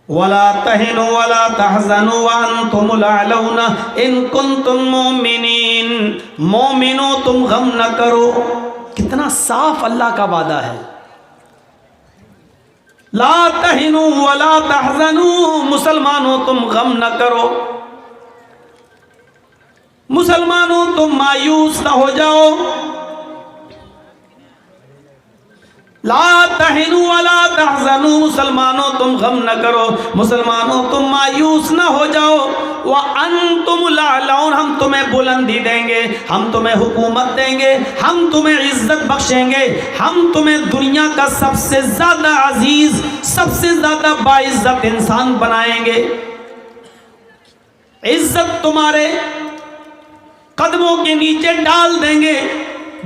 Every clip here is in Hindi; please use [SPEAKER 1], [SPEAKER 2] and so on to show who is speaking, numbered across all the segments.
[SPEAKER 1] वला तहिनु वला तहज़नु व अंतुमुल अअलौना इन कुंतुम मोमिनीन, मोमिनो तुम गम न करो। कितना साफ अल्लाह का वादा है। ला तहिनु वला तहज़नु, मुसलमानों तुम गम न करो, मुसलमानों तुम मायूस न हो जाओ। ला तहिनु वला तहज़नु, मुसलमानों तुम गम न करो, मुसलमानों तुम मायूस न हो जाओ। व अंतुमुल अअलौन, हम तुम्हें बुलंदी देंगे, हम तुम्हें हुकूमत देंगे, हम तुम्हें इज्जत बख्शेंगे, हम तुम्हें दुनिया का सबसे ज्यादा अजीज, सबसे ज्यादा बाइज्जत इंसान बनाएंगे। इज्जत तुम्हारे कदमों के नीचे डाल देंगे,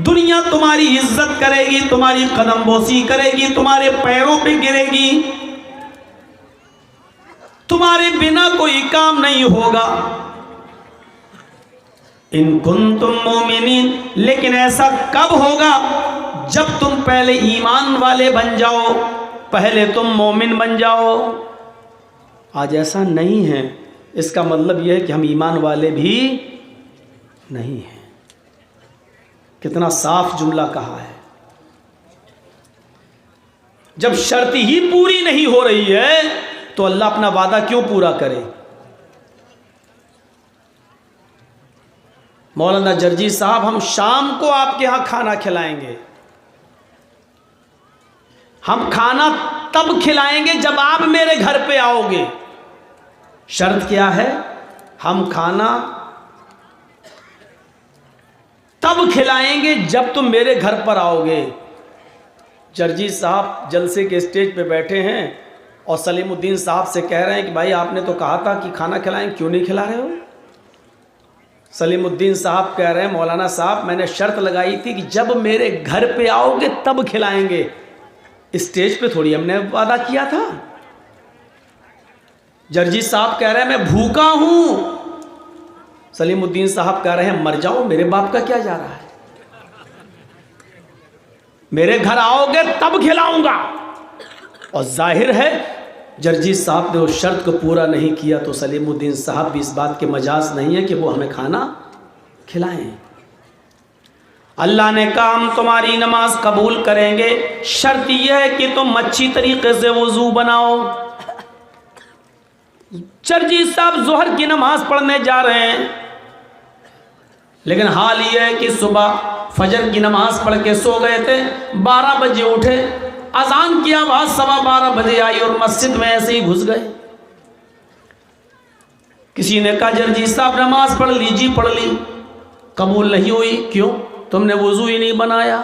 [SPEAKER 1] दुनिया तुम्हारी इज्जत करेगी, तुम्हारी कदम बोसी करेगी, तुम्हारे पैरों पे गिरेगी, तुम्हारे बिना कोई काम नहीं होगा। इन कुंतुम मोमिनीन, लेकिन ऐसा कब होगा? जब तुम पहले ईमान वाले बन जाओ, पहले तुम मोमिन बन जाओ। आज ऐसा नहीं है, इसका मतलब यह है कि हम ईमान वाले भी नहीं हैं। कितना साफ जुमला कहा है। जब शर्त ही पूरी नहीं हो रही है तो अल्लाह अपना वादा क्यों पूरा करे? मौलाना जर्जी साहब, हम शाम को आपके यहां खाना खिलाएंगे। हम खाना तब खिलाएंगे जब आप मेरे घर पे आओगे। शर्त क्या है? हम खाना तब खिलाएंगे जब तुम मेरे घर पर आओगे। जर्जी साहब जलसे के स्टेज पे बैठे हैं और सलीमुद्दीन साहब से कह रहे हैं कि भाई आपने तो कहा था कि खाना खिलाएं, क्यों नहीं खिला रहे हो? सलीमुद्दीन साहब कह रहे हैं मौलाना साहब, मैंने शर्त लगाई थी कि जब मेरे घर पे आओगे तब खिलाएंगे, स्टेज पे थोड़ी हमने वादा किया था। जर्जी साहब कह रहे हैं मैं भूखा हूं। सलीमुद्दीन साहब कह रहे हैं मर जाओ, मेरे बाप का क्या जा रहा है? मेरे घर आओगे तब खिलाऊंगा। और जाहिर है जर्जी साहब ने उस शर्त को पूरा नहीं किया, तो सलीमुद्दीन साहब भी इस बात के मजाज नहीं है कि वो हमें खाना खिलाएं। अल्लाह ने कहा हम तुम्हारी नमाज कबूल करेंगे, शर्त यह है कि तुम अच्छी तरीके से वुजू बनाओ। जर्जी साहब जोहर की नमाज पढ़ने जा रहे हैं, लेकिन हाल यह है कि सुबह फजर की नमाज पढ़ के सो गए थे, 12 बजे उठे, अजान की आवाज 12:15 बजे आई और मस्जिद में ऐसे ही घुस गए। किसी ने कहा जर्जी साहब नमाज पढ़ लीजिए, पढ़ ली, कबूल नहीं हुई। क्यों? तुमने वुजू ही नहीं बनाया।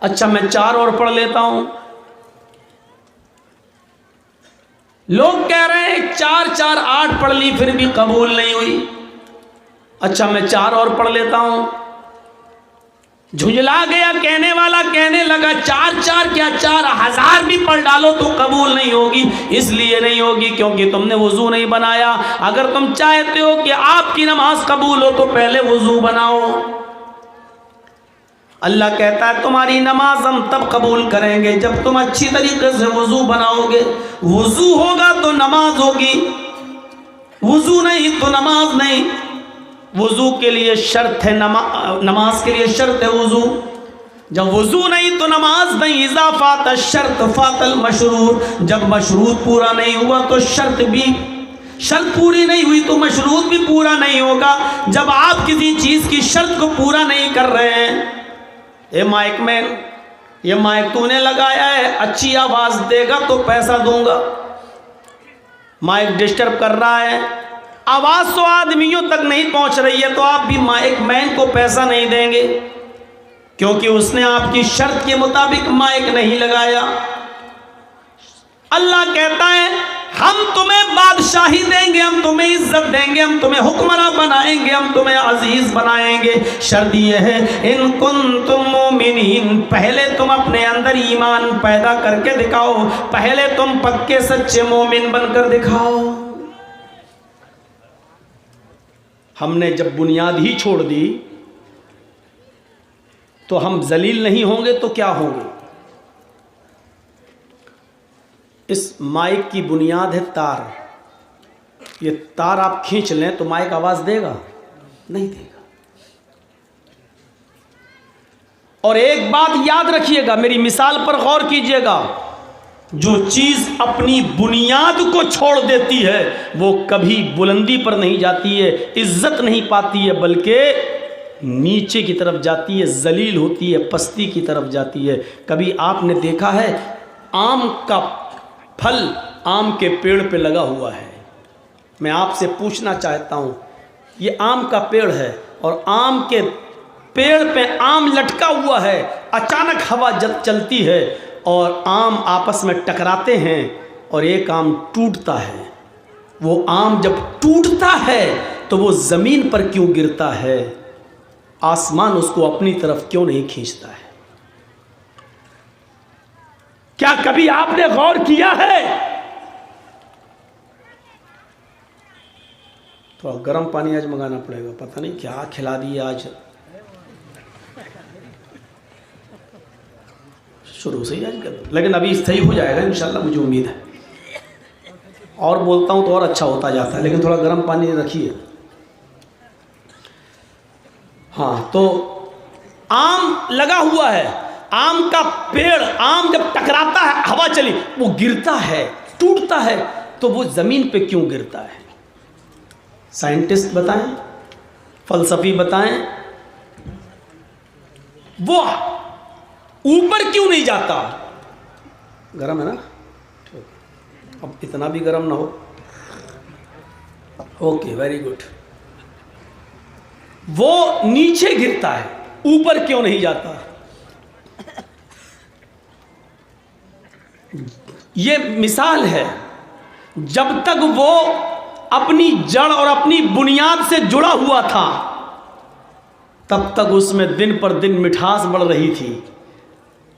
[SPEAKER 1] अच्छा मैं 4 और पढ़ लेता हूं। लोग कह रहे हैं 4 8 पढ़ ली फिर भी कबूल नहीं हुई। अच्छा मैं 4 और पढ़ लेता हूं। झुंझला गया कहने वाला, कहने लगा 4 क्या 4000 भी पढ़ डालो तो कबूल नहीं होगी। इसलिए नहीं होगी क्योंकि तुमने वुजू नहीं बनाया। अगर तुम चाहते हो कि आपकी नमाज कबूल हो तो पहले वुजू बनाओ। अल्लाह कहता है तुम्हारी नमाज हम तब कबूल करेंगे जब तुम अच्छी तरीके से वुजू बनाओगे। वुजू होगा तो नमाज होगी, वुजू नहीं तो नमाज नहीं। वुजू के लिए शर्त है, नमाज के लिए शर्त है वुजू। जब वुजू नहीं तो नमाज नहीं। इज़ा फात शर्त फातल मशरूत, जब मशरूत पूरा नहीं हुआ तो शर्त भी, शर्त पूरी नहीं हुई तो मशरूत भी पूरा नहीं होगा। जब आप किसी चीज़ की शर्त को पूरा नहीं कर रहे हैं, ए माइक मैन, ये माइक तूने लगाया है, अच्छी आवाज़ देगा तो पैसा दूंगा। माइक डिस्टर्ब कर रहा है, आवाज़ तो आदमियों तक नहीं पहुंच रही है, तो आप भी माइक मैन को पैसा नहीं देंगे क्योंकि उसने आपकी शर्त के मुताबिक माइक नहीं लगाया। अल्लाह कहता है हम तुम्हें बादशाही देंगे, हम तुम्हें इज्जत देंगे, हम तुम्हें हुक्मरान बनाएंगे, हम तुम्हें अजीज बनाएंगे। शर्त यह है इन कुंतुम मोमिनीन, पहले तुम अपने अंदर ईमान पैदा करके दिखाओ, पहले तुम पक्के सच्चे मोमिन बनकर दिखाओ। हमने जब बुनियाद ही छोड़ दी तो हम जलील नहीं होंगे तो क्या होंगे? इस माइक की बुनियाद है तार। ये तार आप खींच लें तो माइक आवाज देगा? नहीं देगा। और एक बात याद रखिएगा, मेरी मिसाल पर गौर कीजिएगा, जो चीज अपनी बुनियाद को छोड़ देती है वो कभी बुलंदी पर नहीं जाती है, इज्जत नहीं पाती है, बल्कि नीचे की तरफ जाती है, जलील होती है, पस्ती की तरफ जाती है। कभी आपने देखा है आम का फल आम के पेड़ पे लगा हुआ है? मैं आपसे पूछना चाहता हूँ, ये आम का पेड़ है और आम के पेड़ पे आम लटका हुआ है, अचानक हवा चलती है और आम आपस में टकराते हैं और एक आम टूटता है। वो आम जब टूटता है तो वो ज़मीन पर क्यों गिरता है? आसमान उसको अपनी तरफ क्यों नहीं खींचता है? क्या कभी आपने गौर किया है? थोड़ा गर्म पानी आज मंगाना पड़ेगा, पता नहीं क्या खिला दिए आज, शुरू से ही आज कर, लेकिन अभी सही हो जाएगा इंशाल्लाह, मुझे उम्मीद है। और बोलता हूँ तो और अच्छा होता जाता है, लेकिन थोड़ा गर्म पानी रखिए। हाँ, तो आम लगा हुआ है, आम का पेड़, आम जब टकराता है, हवा चली, वो गिरता है, टूटता है, तो वो ज़मीन पे क्यों गिरता है? साइंटिस्ट बताएं, फलसफी बताएं, वो ऊपर क्यों नहीं जाता? गरम है ना? अब इतना भी गरम ना हो। Okay, very good. वो नीचे गिरता है, ऊपर क्यों नहीं जाता? ये मिसाल है, जब तक वो अपनी जड़ और अपनी बुनियाद से जुड़ा हुआ था तब तक उसमें दिन पर दिन मिठास बढ़ रही थी,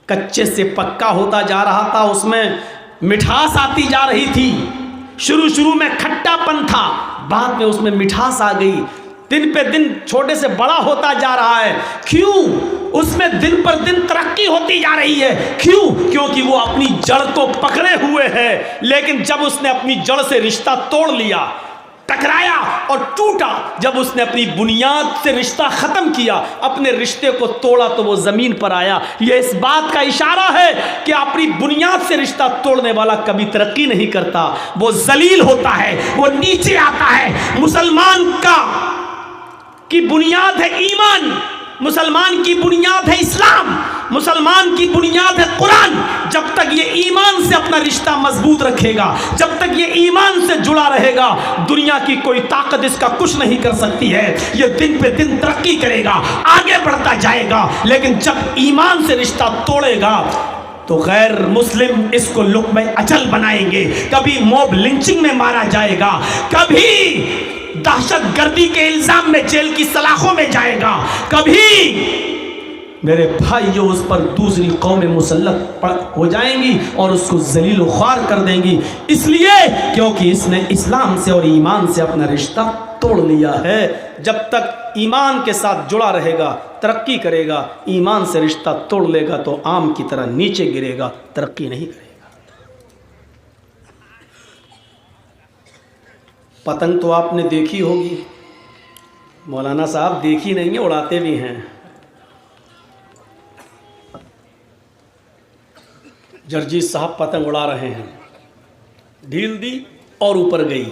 [SPEAKER 1] कच्चे से पक्का होता जा रहा था, उसमें मिठास आती जा रही थी। शुरू में खट्टापन था, बाद में उसमें मिठास आ गई, दिन पे दिन छोटे से बड़ा होता जा रहा है। क्यों? उसमें दिन पर दिन तरक्की होती जा रही है। क्यों? क्योंकि वो अपनी जड़ को पकड़े हुए है। लेकिन जब उसने अपनी जड़ से रिश्ता तोड़ लिया, टकराया और टूटा, जब उसने अपनी बुनियाद से रिश्ता खत्म किया, अपने रिश्ते को तोड़ा, तो वो जमीन पर आया। ये इस बात का इशारा है कि अपनी बुनियाद से रिश्ता तोड़ने वाला कभी तरक्की नहीं करता, वो जलील होता है, वो नीचे आता है। मुसलमान की बुनियाद है ईमान, मुसलमान की बुनियाद है इस्लाम, मुसलमान की बुनियाद है कुरान। जब तक ये ईमान से अपना रिश्ता मजबूत रखेगा, जब तक ये ईमान से जुड़ा रहेगा, दुनिया की कोई ताकत इसका कुछ नहीं कर सकती है। ये दिन पे दिन तरक्की करेगा, आगे बढ़ता जाएगा, लेकिन जब ईमान से रिश्ता तोड़ेगा तो गैर मुस्लिम इसको लुक़्मे अचल बनाएंगे। कभी मॉब लिंचिंग में मारा जाएगा, कभी दहशतगर्दी के इल्जाम में जेल की सलाखों में जाएगा, कभी मेरे भाइयों उस पर दूसरी कौमें मुसल्लत हो जाएंगी और उसको जलील ख्वार कर देंगी, इसलिए क्योंकि इसने इस्लाम से और ईमान से अपना रिश्ता तोड़ लिया है। जब तक ईमान के साथ जुड़ा रहेगा तरक्की करेगा, ईमान से रिश्ता तोड़ लेगा तो आम की तरह नीचे गिरेगा, तरक्की नहीं करेगा। पतंग तो आपने देखी होगी, मौलाना साहब देखी नहीं है, उड़ाते भी हैं। जर्जी साहब पतंग उड़ा रहे हैं, ढील दी और ऊपर गई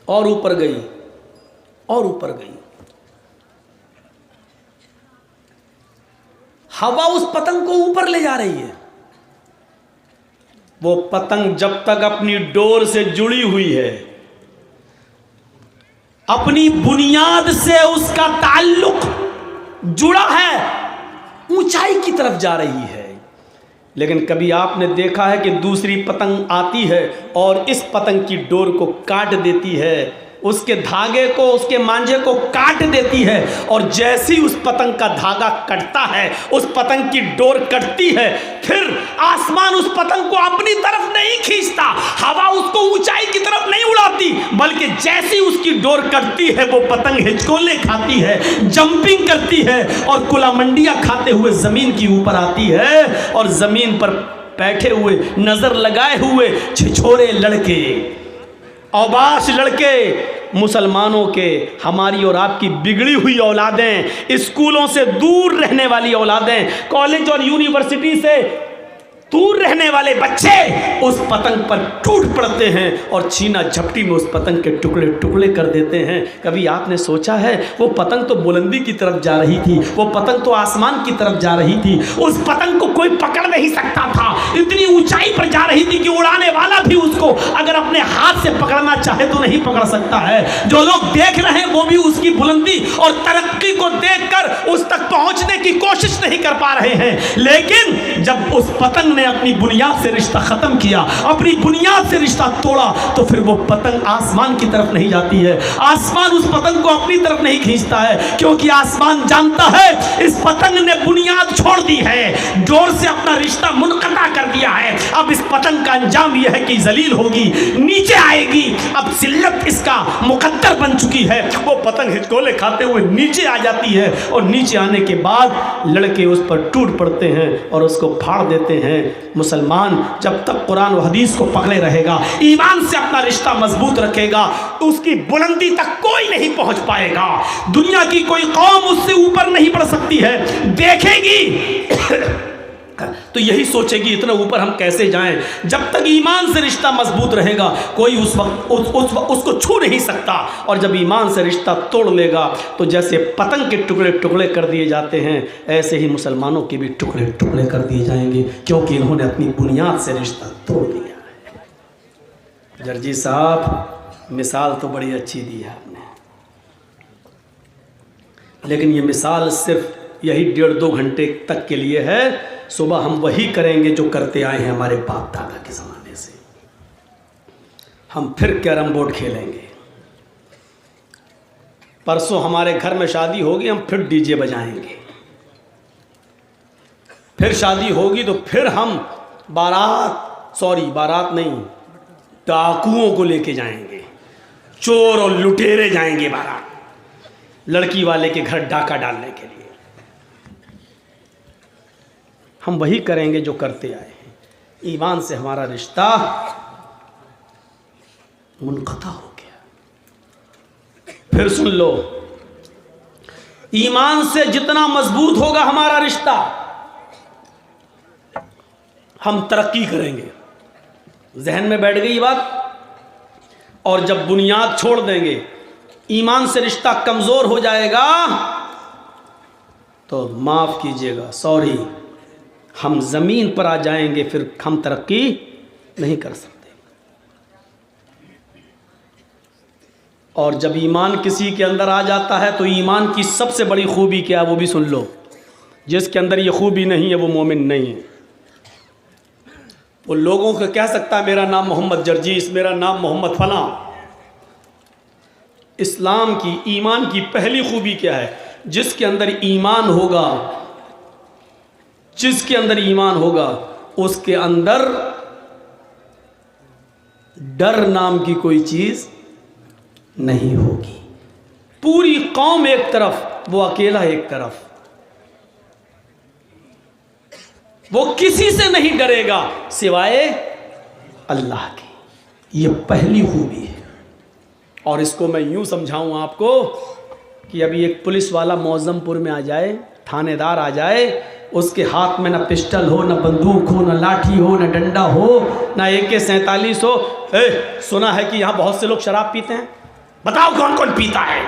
[SPEAKER 1] और ऊपर गई और ऊपर गई। हवा उस पतंग को ऊपर ले जा रही है। वो पतंग जब तक अपनी डोर से जुड़ी हुई है, अपनी बुनियाद से उसका ताल्लुक जुड़ा है, ऊंचाई की तरफ जा रही है। लेकिन कभी आपने देखा है कि दूसरी पतंग आती है और इस पतंग की डोर को काट देती है, उसके धागे को, उसके मांझे को काट देती है, और जैसे ही उस पतंग का धागा कटता है, उस पतंग की डोर कटती है, फिर आसमान उस पतंग को अपनी तरफ नहीं खींचता, हवा उसको ऊंचाई की तरफ नहीं उड़ाती, बल्कि जैसी उसकी डोर कटती है वो पतंग हिचकोले खाती है, जंपिंग करती है और कुला मंडिया खाते हुए जमीन की ऊपर आती है और जमीन पर बैठे हुए नजर लगाए हुए छिछोरे लड़के, औबाश लड़के, मुसलमानों के, हमारी और आपकी बिगड़ी हुई औलादें, स्कूलों से दूर रहने वाली औलादें, कॉलेज और यूनिवर्सिटी से दूर रहने वाले बच्चे उस पतंग पर टूट पड़ते हैं और छीना झपटी में उस पतंग के टुकड़े टुकड़े कर देते हैं। कभी आपने सोचा है वो पतंग तो बुलंदी की तरफ जा रही थी, वो पतंग तो आसमान की तरफ जा रही थी, उस पतंग को कोई पकड़ नहीं सकता था, इतनी ऊंचाई पर जा रही थी कि उड़ाने वाला भी उसको अगर अपने हाथ से पकड़ना चाहे तो नहीं पकड़ सकता है। जो लोग देख रहे हैं वो भी उसकी बुलंदी और तरक्की को देखकर उस तक पहुंचने की कोशिश नहीं कर पा रहे हैं। लेकिन जब उस पतंग अपनी बुनियाद से रिश्ता खत्म किया, अपनी बुनियाद से रिश्ता तोड़ा, तो फिर वो पतंग आसमान की तरफ नहीं जाती है, आसमान उस पतंग को अपनी तरफ नहीं खींचता है, क्योंकि आसमान जानता है इस पतंग ने बुनियाद छोड़ दी है, जोर से अपना रिश्ता मुनक़ता कर दिया है। अब इस पतंग का अंजाम यह है कि जलील होगी, नीचे आएगी, अब जिल्लत इसका मुकद्दर बन चुकी है। वो पतंग हिचकोले खाते हुए नीचे आ जाती है और नीचे आने के बाद लड़के उस पर टूट पड़ते हैं और उसको फाड़ देते हैं। मुसलमान जब तक कुरान और हदीस को पकड़े रहेगा, ईमान से अपना रिश्ता मजबूत रखेगा, तो उसकी बुलंदी तक कोई नहीं पहुंच पाएगा। दुनिया की कोई कौम उससे ऊपर नहीं बढ़ सकती है। देखेगी तो यही सोचेगी इतना ऊपर हम कैसे जाएं। जब तक ईमान से रिश्ता मजबूत रहेगा कोई उस वक्त उसको छू नहीं सकता, और जब ईमान से रिश्ता तोड़ लेगा तो जैसे पतंग के टुकड़े टुकड़े कर दिए जाते हैं, ऐसे ही मुसलमानों के भी टुकड़े टुकड़े कर दिए जाएंगे, क्योंकि इन्होंने अपनी बुनियाद से रिश्ता तोड़ दिया है। जर्जी साहब मिसाल तो बड़ी अच्छी दी है आपने, लेकिन ये मिसाल सिर्फ यही 1.5-2 घंटे तक के लिए है। सुबह हम वही करेंगे जो करते आए हैं हमारे बाप दादा के ज़माने से। हम फिर कैरम बोर्ड खेलेंगे, परसों हमारे घर में शादी होगी, हम फिर डीजे बजाएंगे, फिर शादी होगी तो फिर हम बारात नहीं, डाकुओं को लेके जाएंगे, चोर और लुटेरे जाएंगे बारात, लड़की वाले के घर डाका डालने के लिए। हम वही करेंगे जो करते आए हैं। ईमान से हमारा रिश्ता मुनक़ता हो गया। फिर सुन लो, ईमान से जितना मजबूत होगा हमारा रिश्ता, हम तरक्की करेंगे। जहन में बैठ गई बात। और जब बुनियाद छोड़ देंगे, ईमान से रिश्ता कमज़ोर हो जाएगा, तो माफ़ कीजिएगा, सॉरी, हम ज़मीन पर आ जाएंगे, फिर हम तरक्की नहीं कर सकते। और जब ईमान किसी के अंदर आ जाता है तो ईमान की सबसे बड़ी खूबी क्या है वो भी सुन लो। जिसके अंदर ये खूबी नहीं है वो मोमिन नहीं है। वो लोगों को कह सकता है मेरा नाम मोहम्मद जर्जीस, मेरा नाम मोहम्मद फलां। इस्लाम की, ईमान की पहली खूबी क्या है? जिसके अंदर ईमान होगा, जिसके अंदर ईमान होगा उसके अंदर डर नाम की कोई चीज नहीं होगी। पूरी कौम एक तरफ, वो अकेला एक तरफ, वो किसी से नहीं डरेगा सिवाय अल्लाह की। ये पहली खूबी है। और इसको मैं यूं समझाऊं आपको कि अभी एक पुलिस वाला मौजमपुर में आ जाए, थानेदार आ जाए, उसके हाथ में ना पिस्टल हो, ना बंदूक हो, ना लाठी हो, ना डंडा हो, ना AK-47 हो। सुना है कि यहाँ बहुत से लोग शराब पीते हैं, बताओ कौन कौन पीता है?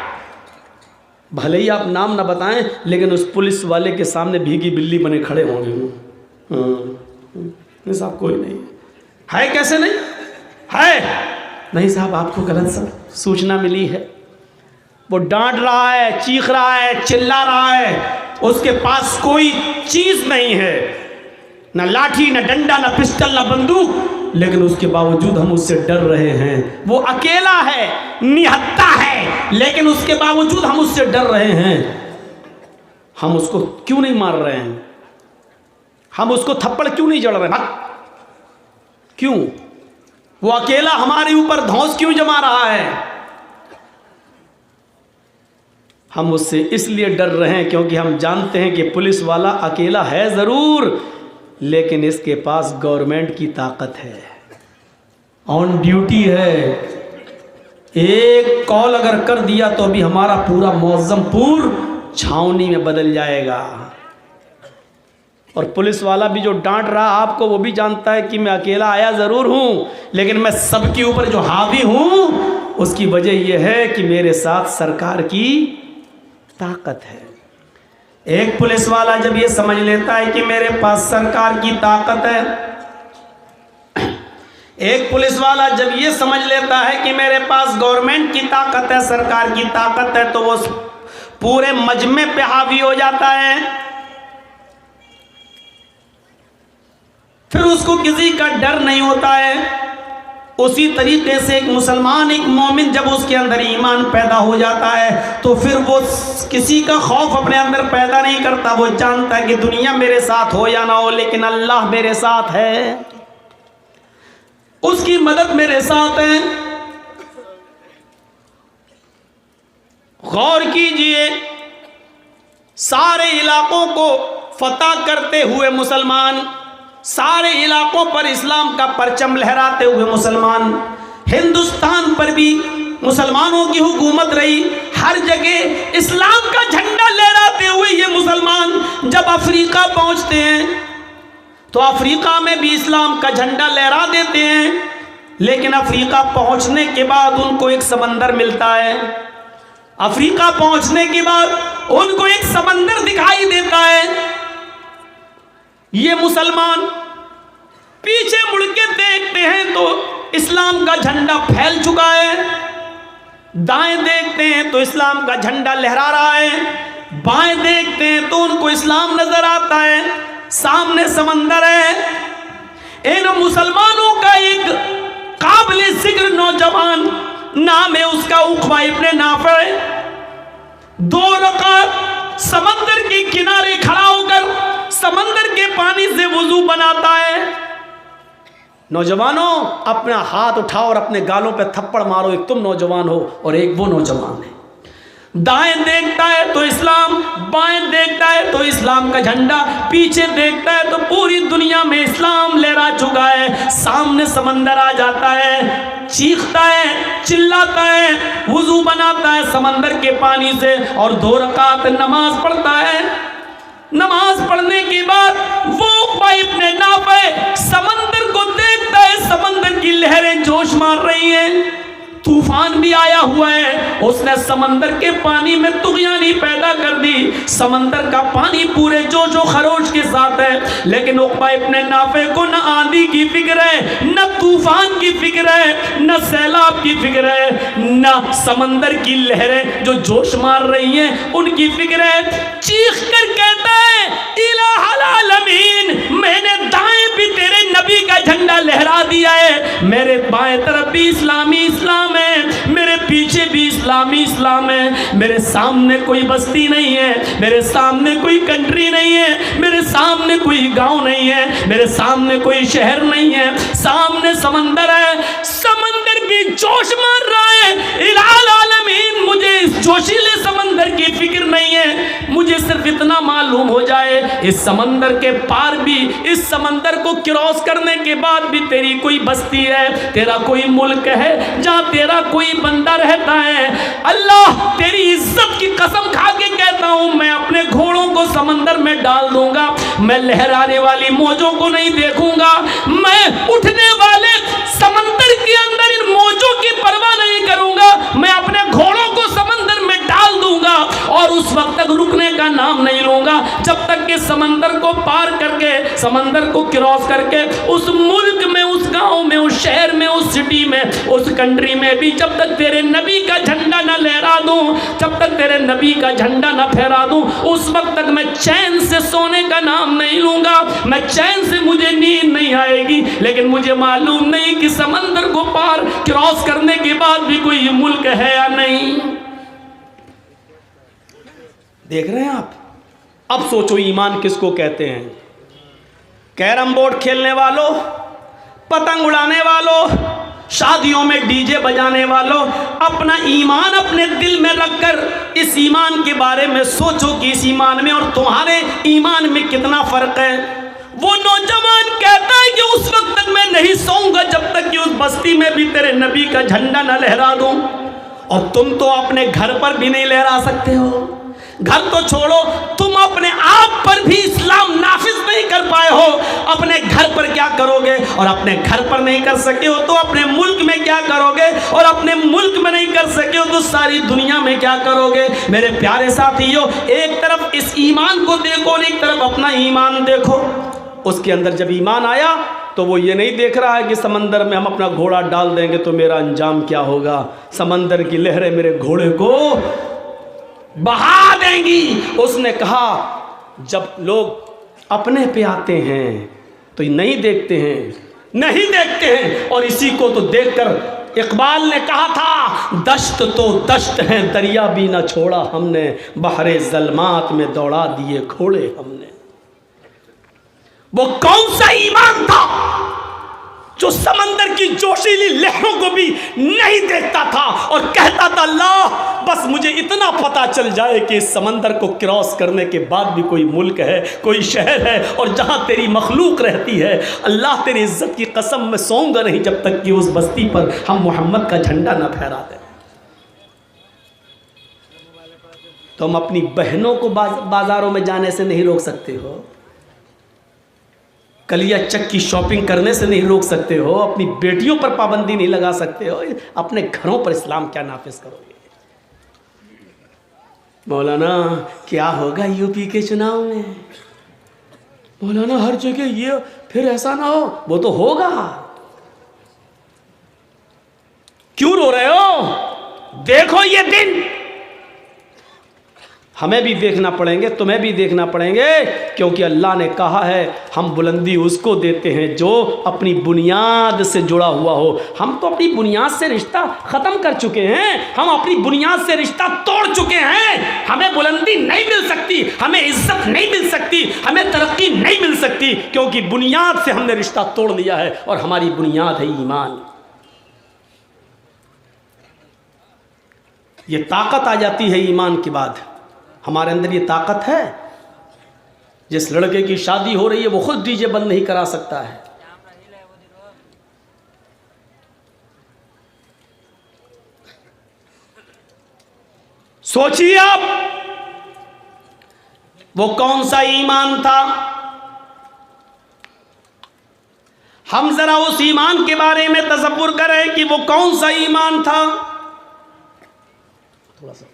[SPEAKER 1] भले ही आप नाम ना बताएं, लेकिन उस पुलिस वाले के सामने भीगी बिल्ली बने खड़े होंगे। नहीं साहब कोई नहीं है। कैसे नहीं है? नहीं साहब आपको गलत सब सूचना मिली है। वो डांट रहा है, चीख रहा है, चिल्ला रहा है, उसके पास कोई चीज नहीं है, ना लाठी, ना डंडा, ना पिस्टल, ना बंदूक, लेकिन उसके बावजूद हम उससे डर रहे हैं। वो अकेला है, निहत्था है, लेकिन उसके बावजूद हम उससे डर रहे हैं। हम उसको क्यों नहीं मार रहे हैं? हम उसको थप्पड़ क्यों नहीं जड़ रहे? क्यों? वो अकेला हमारे ऊपर धौंस क्यों जमा रहा है? हम उससे इसलिए डर रहे हैं क्योंकि हम जानते हैं कि पुलिस वाला अकेला है ज़रूर, लेकिन इसके पास गवर्नमेंट की ताकत है, ऑन ड्यूटी है। एक कॉल अगर कर दिया तो अभी हमारा पूरा मौजमपुर छावनी में बदल जाएगा। और पुलिस वाला भी जो डांट रहा आपको, वो भी जानता है कि मैं अकेला आया ज़रूर हूँ, लेकिन मैं सबके ऊपर जो हावी हूँ उसकी वजह यह है कि मेरे साथ सरकार की ताकत है। एक पुलिस वाला जब ये समझ लेता है कि मेरे पास सरकार की ताकत है, एक पुलिस वाला जब ये समझ लेता है कि मेरे पास गवर्नमेंट की ताकत है, सरकार की ताकत है, तो वो पूरे मजमे पे हावी हो जाता है। फिर उसको किसी का डर नहीं होता है। उसी तरीके से एक मुसलमान, एक मोमिन जब उसके अंदर ईमान पैदा हो जाता है तो फिर वो किसी का खौफ अपने अंदर पैदा नहीं करता। वो जानता है कि दुनिया मेरे साथ हो या ना हो, लेकिन अल्लाह मेरे साथ है, उसकी मदद मेरे साथ है। गौर कीजिए, सारे इलाकों को फतह करते हुए मुसलमान, सारे इलाकों पर इस्लाम का परचम लहराते हुए मुसलमान, हिंदुस्तान पर भी मुसलमानों की हुकूमत रही, हर जगह इस्लाम का झंडा लहराते हुए ये मुसलमान जब अफ्रीका पहुंचते हैं तो अफ्रीका में भी इस्लाम का झंडा लहरा देते हैं। लेकिन अफ्रीका पहुंचने के बाद उनको एक समंदर मिलता है। अफ्रीका पहुंचने के बाद उनको एक समंदर दिखाई देता है। ये मुसलमान पीछे मुड़ के देखते हैं तो इस्लाम का झंडा फैल चुका है, दाएं देखते हैं तो इस्लाम का झंडा लहरा रहा है, बाएं देखते हैं तो उनको इस्लाम नजर आता है, सामने समंदर है। इन मुसलमानों का एक काबिल जिक्र नौजवान, नाम है उसका उक़बा इब्न नाफ़िअ, 2 रकात समंदर के किनारे खड़ा होकर समंदर के पानी से वुजू बनाता है। नौजवानों, अपना हाथ उठाओ और अपने गालों पे थप्पड़ मारो। एक तुम नौजवान हो और एक वो नौजवान है। दाएं देखता है तो इस्लाम, बाएं देखता है तो इस्लाम का झंडा, पीछे देखता है तो पूरी दुनिया में इस्लाम लहरा चुका है। सामने समंदर आ जाता है, चीखता है, चिल्लाता है, वुजू बनाता है समंदर के पानी से और 2 रकात नमाज पढ़ता है। नमाज पढ़ने के बाद वो उक़बा इब्न नाफ़िअ समंदर को देखता है, समंदर की लहरें जोश मार रही हैं, तूफान भी आया हुआ है। उसने समंदर के पानी में तुग़यानी पैदा कर दी। समंदर का पानी पूरे जोशो खरोश के साथ है, लेकिन उक़बा इब्न नाफ़िअ को न आंधी की फिक्र है, न तूफान की फिक्र है, न सैलाब की फिक्र है, न समंदर की लहरें जो जोश मार रही हैं उनकी फिक्र है। चीख कर कहता है, इलाहुल आलमीन, मैंने दाएं भी तेरे नबी का झंडा लहरा दिया है, मेरे बाएं तरफ भी इस्लामी इस्लाम है, मेरे पीछे भी इस्लामी इस्लाम है, मेरे सामने कोई बस्ती नहीं है, मेरे सामने कोई कंट्री नहीं है, मेरे सामने कोई गांव नहीं है, मेरे सामने कोई शहर नहीं है, सामने समंदर है, समंदर भी जोश मार रहा है। इलाहुल आलमीन, मुझे इस जोशीले समंदर की फिक्र नहीं है, मुझे सिर्फ इतना मालूम हो जाए इस समंदर के पार भी, इस समंदर को क्रॉस करने के बाद भी तेरी कोई बस्ती है, तेरा कोई मुल्क है जहाँ तेरा कोई बंदा रहता है। अल्लाह, तेरी इज्जत की कसम खा के कहता हूँ, मैं अपने घोड़ों को समंदर में डाल दूंगा, मैं लहराने वाली मौजों को नहीं देखूंगा, मैं उठने वाले समंदर के अंदर इन मौजों की परवाह नहीं करूंगा, मैं अपने घोड़ों को समंदर में डाल दूंगा और उस वक्त तक रुकने का नाम नहीं लूंगा जब तक कि समंदर को पार करके, समंदर को क्रॉस करके उस मुल्क में, उस गांव में, उस शहर में, उस सिटी में, उस कंट्री में भी जब तक तेरे नबी का झंडा न लहरा दूं, जब तक तेरे नबी का झंडा न फहरा दूं, उस वक्त तक मैं चैन से सोने का नाम नहीं लूंगा, मैं चैन से, मुझे नींद नहीं आएगी। लेकिन मुझे मालूम नहीं कि समंदर को पार क्रॉस करने के बाद भी कोई मुल्क है या नहीं। देख रहे हैं आप? अब सोचो ईमान किसको कहते हैं? कैरम बोर्ड खेलने वालों, पतंग उड़ाने वालों, शादियों में डीजे बजाने वालों, अपना ईमान अपने दिल में रखकर इस ईमान के बारे में सोचो कि इस ईमान में और तुम्हारे ईमान में कितना फर्क है। वो नौजवान कहता है कि उस वक्त तक मैं नहीं सोऊंगा जब तक कि उस बस्ती में भी तेरे नबी का झंडा न लहरा दूं। और तुम तो अपने घर पर भी नहीं लहरा सकते हो, घर तो छोड़ो, तुम अपने आप पर भी इस्लाम नाफिज नहीं कर पाए हो। अपने घर पर क्या करोगे? और अपने घर पर नहीं कर सके हो तो अपने मुल्क में क्या करोगे? और अपने मुल्क में नहीं कर सके हो तो सारी दुनिया में क्या करोगे? मेरे प्यारे साथियों, एक तरफ इस ईमान को देखो और एक तरफ अपना ईमान देखो। उसके अंदर जब ईमान आया तो वो ये नहीं देख रहा है कि समंदर में हम अपना घोड़ा डाल देंगे तो मेरा अंजाम क्या होगा, समंदर की लहरें मेरे घोड़े को बहा देंगी। उसने कहा जब लोग अपने पे आते हैं तो नहीं देखते हैं। और इसी को तो देखकर इकबाल ने कहा था, दश्त तो दश्त है दरिया भी ना छोड़ा हमने, बहरे ज़ल्मात में दौड़ा दिए घोड़े हमने। वो कौन सा ईमान था जो समंदर की जोशीली लहरों को भी नहीं देखता था और कहता था, अल्लाह बस मुझे इतना पता चल जाए कि इस समंदर को क्रॉस करने के बाद भी कोई मुल्क है, कोई शहर है और जहां तेरी मखलूक रहती है। अल्लाह तेरी इज्जत की कसम मैं सोऊंगा नहीं जब तक कि उस बस्ती पर हम मोहम्मद का झंडा न फहरा दें। तुम अपनी बहनों को बाजारों में जाने से नहीं रोक सकते हो, कलिया चक की शॉपिंग करने से नहीं रोक सकते हो, अपनी बेटियों पर पाबंदी नहीं लगा सकते हो, अपने घरों पर इस्लाम क्या नाफिज करोगे? मौलाना क्या होगा यूपी के चुनाव में? मौलाना हर जगह ये, फिर ऐसा ना हो। वो तो होगा, क्यों रो रहे हो? देखो ये दिन हमें भी देखना पड़ेंगे, तुम्हें भी देखना पड़ेंगे, क्योंकि अल्लाह ने कहा है हम बुलंदी उसको देते हैं जो अपनी बुनियाद से जुड़ा हुआ हो। हम तो अपनी बुनियाद से रिश्ता ख़त्म कर चुके हैं, हम अपनी बुनियाद से रिश्ता तोड़ चुके हैं। हमें बुलंदी नहीं मिल सकती, हमें इज्जत नहीं मिल सकती, हमें तरक्की नहीं मिल सकती, क्योंकि बुनियाद से हमने रिश्ता तोड़ लिया है और हमारी बुनियाद है ईमान। ये ताकत आ जाती है ईमान के बाद। हमारे अंदर ये ताकत है। जिस लड़के की शादी हो रही है वो खुद डीजे बंद नहीं करा सकता है। सोचिए आप, वो कौन सा ईमान था? हम जरा उस ईमान के बारे में तसव्वुर करें कि वो कौन सा ईमान था। थोड़ा सा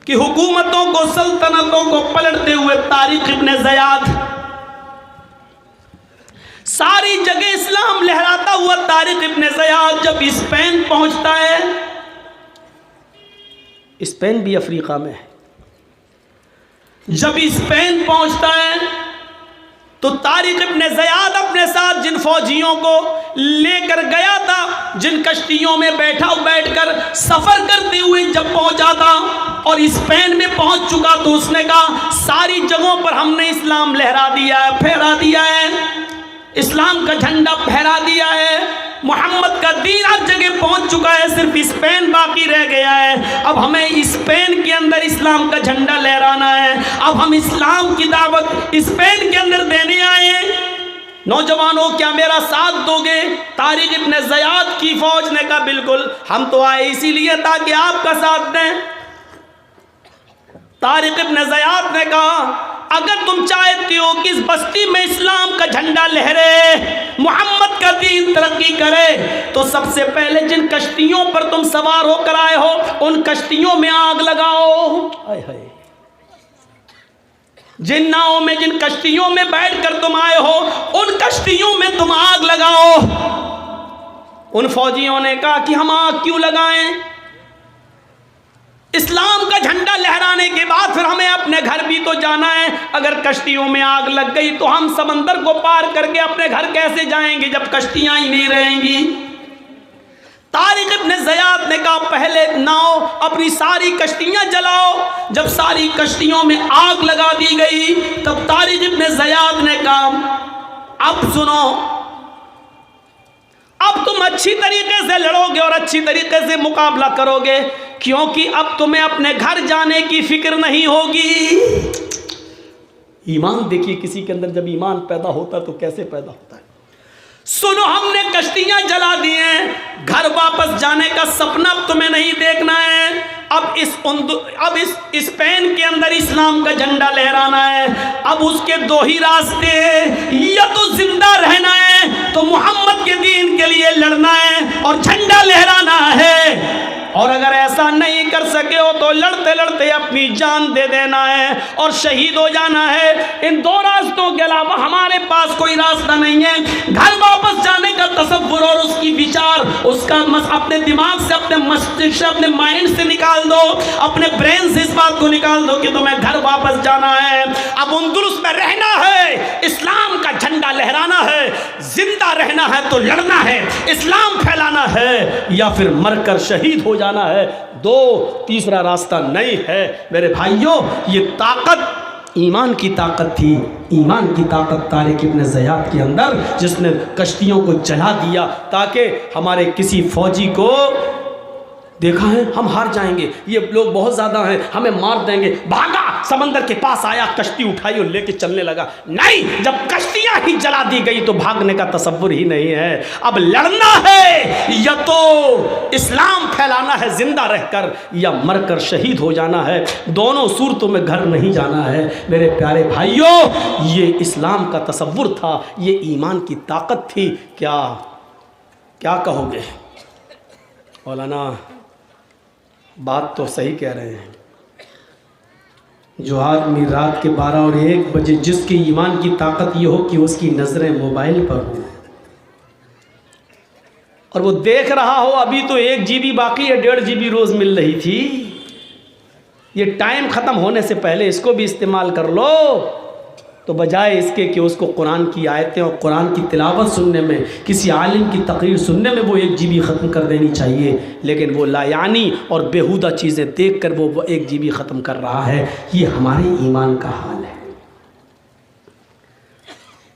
[SPEAKER 1] कि हुकूमतों को, सल्तनतों को पलटते हुए तारिक इब्ने ज़ियाद, सारी जगह इस्लाम लहराता हुआ तारिक इब्ने ज़ियाद जब स्पेन पहुंचता है, स्पेन भी अफ्रीका में है, जब स्पेन पहुंचता है तो तारिक इब्ने ज़ियाद अपने साथ जिन फौजियों को लेकर गया था, जिन कश्तियों में बैठकर सफर करते हुए जब पहुंचा था और स्पेन में पहुंच चुका तो उसने कहा सारी जगहों पर हमने इस्लाम लहरा दिया है, फहरा दिया है, इस्लाम का झंडा फहरा दिया है, मोहम्मद का दीन हर जगह पहुंच चुका है, सिर्फ स्पेन बाकी रह गया है। अब हमें स्पेन के अंदर इस्लाम का झंडा लहराना है, अब हम इस्लाम की दावत स्पेन के अंदर देने आए हैं। नौजवानों क्या मेरा साथ दोगे? तारिक इब्ने ज़ियाद की फौज ने कहा बिल्कुल, हम तो आए इसीलिए ताकि आपका साथ दें। तारिक इब्ने ज़ियाद ने कहा अगर तुम चाहते हो कि इस बस्ती में इस्लाम का झंडा लहरे, मोहम्मद का दीन तरक्की करे, तो सबसे पहले जिन कश्तियों पर तुम सवार होकर आए हो उन कश्तियों में आग लगाओ। हाय हाय, जिन नावों में, जिन कश्तियों में बैठकर तुम आए हो उन कश्तियों में तुम आग लगाओ। उन फौजियों ने कहा कि हम आग क्यों लगाएं? इस्लाम का झंडा लहराने के बाद फिर हमें अपने घर भी तो जाना है। अगर कश्तियों में आग लग गई तो हम समंदर को पार करके अपने घर कैसे जाएंगे जब कश्तियां ही नहीं रहेंगी? तारिक इब्ने ज़ियाद ने कहा पहले नाव अपनी सारी कश्तियां जलाओ। जब सारी कश्तियों में आग लगा दी गई तब तारिक इब्ने ज़ियाद ने कहा अब सुनो, अब तुम अच्छी तरीके से लड़ोगे और अच्छी तरीके से मुकाबला करोगे, क्योंकि अब तुम्हें अपने घर जाने की फिक्र नहीं होगी। ईमान देखिए किसी के अंदर जब ईमान पैदा होता है तो कैसे पैदा होता है। सुनो, हमने कश्तियां जला दी हैं, घर वापस जाने का सपना तुम्हें नहीं देखना है। अब इस स्पेन के अंदर इस्लाम का झंडा लहराना है। अब उसके दो ही रास्ते हैं, या तो जिंदा रहना है, तो मोहम्मद के दीन के लिए लड़ना है और झंडा लहराना है, और अगर ऐसा नहीं कर सके हो तो लड़ते लड़ते अपनी जान दे देना है और शहीद हो जाना है। इन दो रास्तों के अलावा हमारे पास कोई रास्ता नहीं है। घर वापस जाने का तसव्वुर और उसकी विचार, उसका अपने दिमाग से, अपने मस्तिष्क से, अपने माइंड से निकाल दो, अपने ब्रेन से इस बात को निकाल दो कि तुम्हें घर वापस जाना है, अब अंदलुस में रहना है, इस्लाम का झंडा लहराना है, जिंदा रहना है तो लड़ना है, इस्लाम फैलाना है, या फिर मरकर शहीद हो जाना है। दो, तीसरा रास्ता नहीं है। मेरे भाइयों, ये ताकत ईमान की ताकत थी। ईमान की ताकत तारिक इब्न ज़ियाद के अंदर, जिसने कश्तियों को जला दिया ताकि हमारे किसी फौजी को देखा है हम हार जाएंगे, ये लोग बहुत ज़्यादा हैं, हमें मार देंगे, भागा, समंदर के पास आया, कश्ती उठाई और लेके चलने लगा। नहीं, जब कश्तियां ही जला दी गई तो भागने का तसव्वुर ही नहीं है। अब लड़ना है, या तो इस्लाम फैलाना है जिंदा रहकर, या मरकर शहीद हो जाना है। दोनों सूरतों में घर नहीं जाना है। मेरे प्यारे भाइयों, ये इस्लाम का तसव्वुर था, ये ईमान की ताकत थी। क्या कहोगे मौलाना? बात तो सही कह रहे हैं। जो आदमी रात के 12 और 1 बजे, जिसके ईमान की ताकत ये हो कि उसकी नज़रें मोबाइल पर हो और वो देख रहा हो अभी तो 1 GB बाकी है, 1.5 GB रोज़ मिल रही थी, ये टाइम ख़त्म होने से पहले इसको भी इस्तेमाल कर लो, तो बजाय इसके कि उसको कुरान की आयतें और कुरान की तिलावत सुनने में, किसी आलिम की तकरीर सुनने में वो 1 GB ख़त्म कर देनी चाहिए, लेकिन वो लायानी और बेहुदा चीज़ें देखकर वो 1 GB ख़त्म कर रहा है। ये हमारे ईमान का हाल है।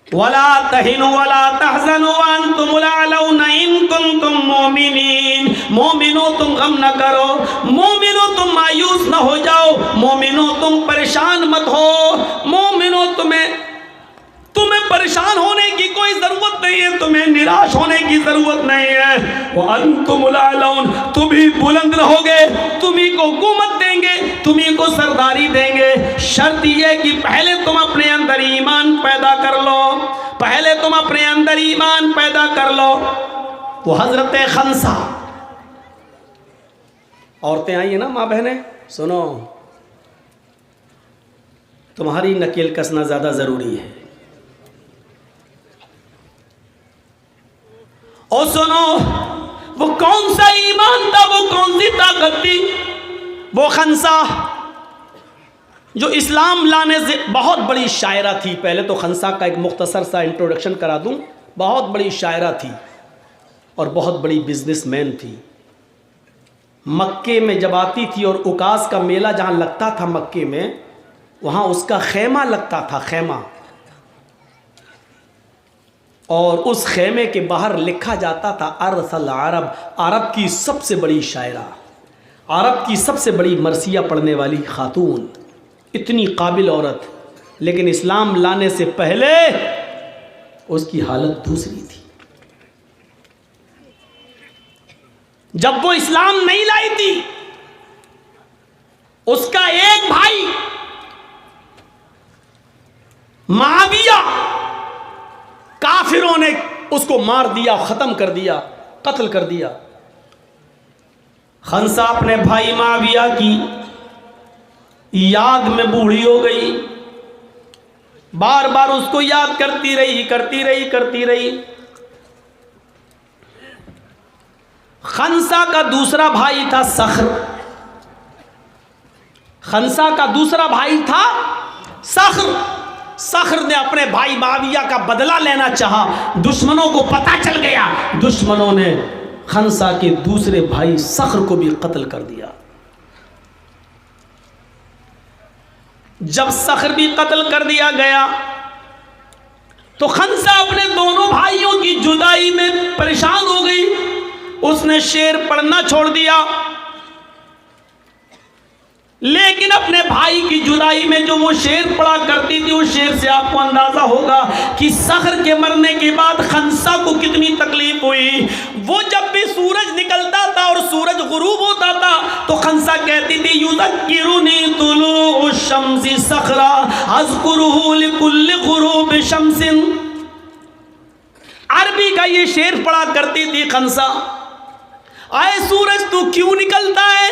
[SPEAKER 1] वला तहिनु वला तहज़नु व अंतुमुल अअलौना इन कुंतुम मोमिनीन। मोमिनो तुम गम न करो, मोमिनो तुम मायूस न हो जाओ, मोमिनो तुम परेशान मत हो, मोमिनो तुम्हें परेशान होने की कोई ज़रूरत नहीं है, तुम्हें निराश होने की ज़रूरत नहीं है। व अंतुमुल अअलौन, तुम ही बुलंद रहोगे, तुम्ही को हुकूमत देंगे, तुम्ही को सरदारी देंगे। शर्त यह कि पहले तुम अपने अंदर ईमान पैदा कर लो, पहले तुम अपने अंदर ईमान पैदा कर लो। वो हजरत खंसा, औरतें आई है ना माँ बहनें, सुनो, तुम्हारी नकेल कसना ज़्यादा ज़रूरी है। और सुनो, वो कौन सा ईमान था, वो कौन सी ताकत थी? वो खंसा जो इस्लाम लाने से बहुत बड़ी शायरा थी। पहले तो खंसा का एक मुख्तसर सा इंट्रोडक्शन करा दूं। बहुत बड़ी शायरा थी और बहुत बड़ी बिजनेसमैन थी। मक्के में जब आती थी और उकास का मेला जहाँ लगता था मक्के में, वहाँ उसका खेमा लगता था, खेमा, और उस खेमे के बाहर लिखा जाता था अरसल अरब, अरब की सबसे बड़ी शायरा, अरब की सबसे बड़ी मरसिया पढ़ने वाली खातून, इतनी काबिल औरत। लेकिन इस्लाम लाने से पहले उसकी हालत दूसरी थी। जब वो इस्लाम नहीं लाई थी, उसका एक भाई मुआविया, काफिरों ने उसको मार दिया, खत्म कर दिया, कत्ल कर दिया। खंसा अपने भाई मुआविया की याद में बूढ़ी हो गई, बार बार उसको याद करती रही। खंसा का दूसरा भाई था सख्र, खंसा का दूसरा भाई था सख्र। सख्र ने अपने भाई मुआविया का बदला लेना चाहा, दुश्मनों को पता चल गया, दुश्मनों ने खंसा के दूसरे भाई सख्र को भी कत्ल कर दिया। जब सख्र भी कत्ल कर दिया गया तो खंसा अपने दोनों भाइयों की जुदाई में परेशान हो गई। उसने शेर पढ़ना छोड़ दिया, लेकिन अपने भाई की जुदाई में जो वो शेर पड़ा करती थी, उस शेर से आपको अंदाजा होगा कि सखर के मरने के बाद खंसा को कितनी तकलीफ हुई। वो जब भी सूरज निकलता था और सूरज गुरूब होता था तो खंसा कहती थी युज़क्किरुनी तुलूउ शम्सी सखरा अज़कुरुहु लिकुल्लि गुरूबि शम्सिन। अरबी का ये शेर पड़ा करती थी खंसा, आए सूरज तू क्यों निकलता है,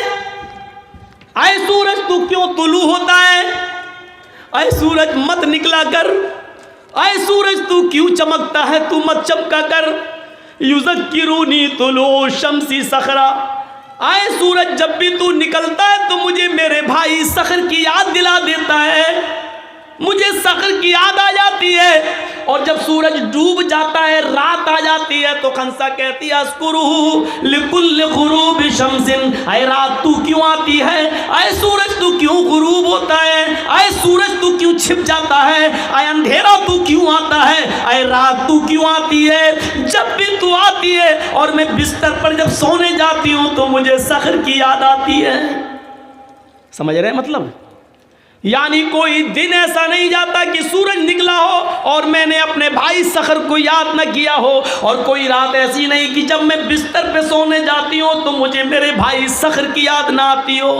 [SPEAKER 1] आए सूरज तू क्यों तुलू होता है, आए सूरज मत निकला कर, आए सूरज तू क्यों चमकता है, तू मत चमका कर। युज़क्किरुनी तुलू शम्सी सखरा, आए सूरज जब भी तू निकलता है तो मुझे मेरे भाई सखर की याद दिला देता है, मुझे सखर की याद आ जाती है। और जब सूरज डूब जाता है, रात आ जाती है, तो खंसा कहती है अस्कुरुहु लिकुल्लि गुरूबि शम्सिन, आए रात तू क्यों आती है, आए सूरज तू क्यों गुरूब होता है, आए सूरज तू क्यों छिप जाता है, आए अंधेरा तू क्यों आता है, आए रात तू क्यों आती है। जब भी तू आती है और मैं बिस्तर पर जब सोने जाती हूँ तो मुझे सखर की याद आती है। समझ रहे हैं मतलब? यानी कोई दिन ऐसा नहीं जाता कि सूरज निकला हो और मैंने अपने भाई सखर को याद न किया हो, और कोई रात ऐसी नहीं कि जब मैं बिस्तर पे सोने जाती हूँ तो मुझे मेरे भाई सखर की याद ना आती हो।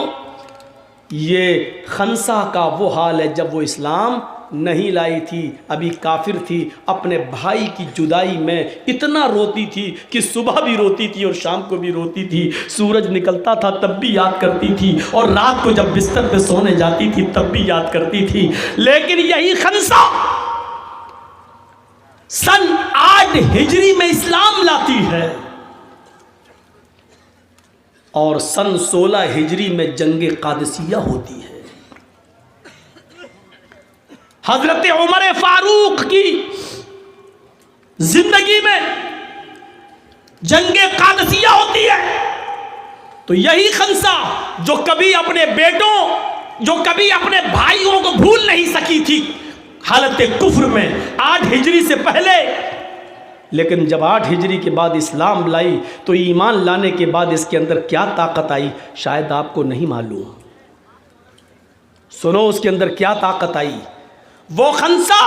[SPEAKER 1] ये खंसा का वो हाल है जब वो इस्लाम नहीं लाई थी, अभी काफिर थी, अपने भाई की जुदाई में इतना रोती थी कि सुबह भी रोती थी और शाम को भी रोती थी। सूरज निकलता था तब भी याद करती थी, और रात को जब बिस्तर पे सोने जाती थी तब भी याद करती थी। लेकिन यही खंसा सन 8 हिजरी में इस्लाम लाती है और सन 16 हिजरी में जंगे कादिसिया होती है। हजरत उमर फारूक की जिंदगी में जंगे कादिसिया होती है। तो यही खंसा जो कभी अपने बेटों, जो कभी अपने भाइयों को भूल नहीं सकी थी हालत कुफ्र में 8 हिजरी से पहले, लेकिन जब 8 हिजरी के बाद इस्लाम लाई तो ईमान लाने के बाद इसके अंदर क्या ताकत आई शायद आपको नहीं मालूम। सुनो उसके अंदर क्या ताकत आई। वो खंसा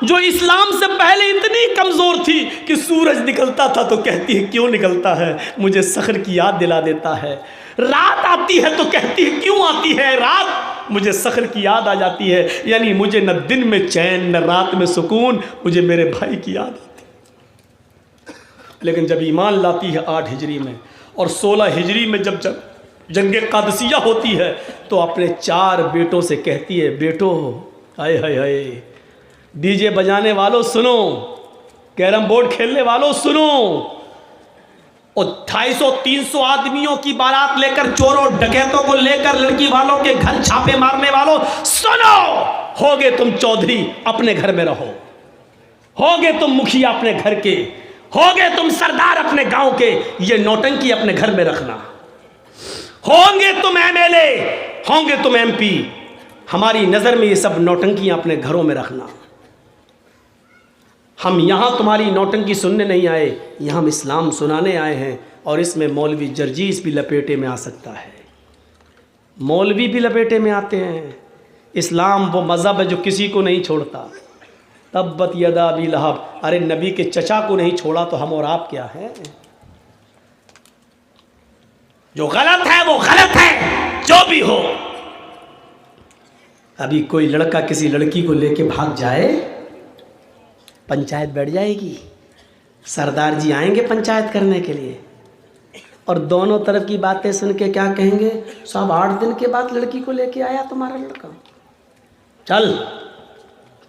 [SPEAKER 1] जो इस्लाम से पहले इतनी कमज़ोर थी कि सूरज निकलता था तो कहती है क्यों निकलता है, मुझे सखर की याद दिला देता है। रात आती है तो कहती है क्यों आती है रात, मुझे सखर की याद आ जाती है। यानी मुझे न दिन में चैन न रात में सुकून, मुझे मेरे भाई की याद आती है। लेकिन जब ईमान लाती है 8 हिजरी में और 16 हिजरी में जब जंगे कादिसिया होती है तो अपने 4 बेटों से कहती है बेटो, हाय हाय हाय, डीजे बजाने वालों सुनो, कैरम बोर्ड खेलने वालों सुनो, और 250-300 आदमियों की बारात लेकर, चोरों डकैतों को लेकर लड़की वालों के घर छापे मारने वालों सुनो, होगे तुम चौधरी अपने घर में रहो, होगे तुम मुखिया अपने घर के, होगे तुम सरदार अपने गांव के, ये नौटंकी अपने घर में रखना, होंगे तुम एमएलए, होंगे तुम एमपी, हमारी नज़र में ये सब नौटंकियां अपने घरों में रखना। हम यहाँ तुम्हारी नौटंकी सुनने नहीं आए, यहाँ हम इस्लाम सुनाने आए हैं, और इसमें मौलवी जर्जीस भी लपेटे में आ सकता है, मौलवी भी लपेटे में आते हैं। इस्लाम वो मज़हब है जो किसी को नहीं छोड़ता। तब्बत यदा अबी लहब, अरे नबी के चचा को नहीं छोड़ा तो हम और आप क्या हैं। जो गलत है वो गलत है, जो भी हो। अभी कोई लड़का किसी लड़की को लेके भाग जाए, पंचायत बैठ जाएगी, सरदार जी आएंगे पंचायत करने के लिए, और दोनों तरफ की बातें सुन के क्या कहेंगे, साहब 8 दिन के बाद लड़की को लेके आया तुम्हारा लड़का, चल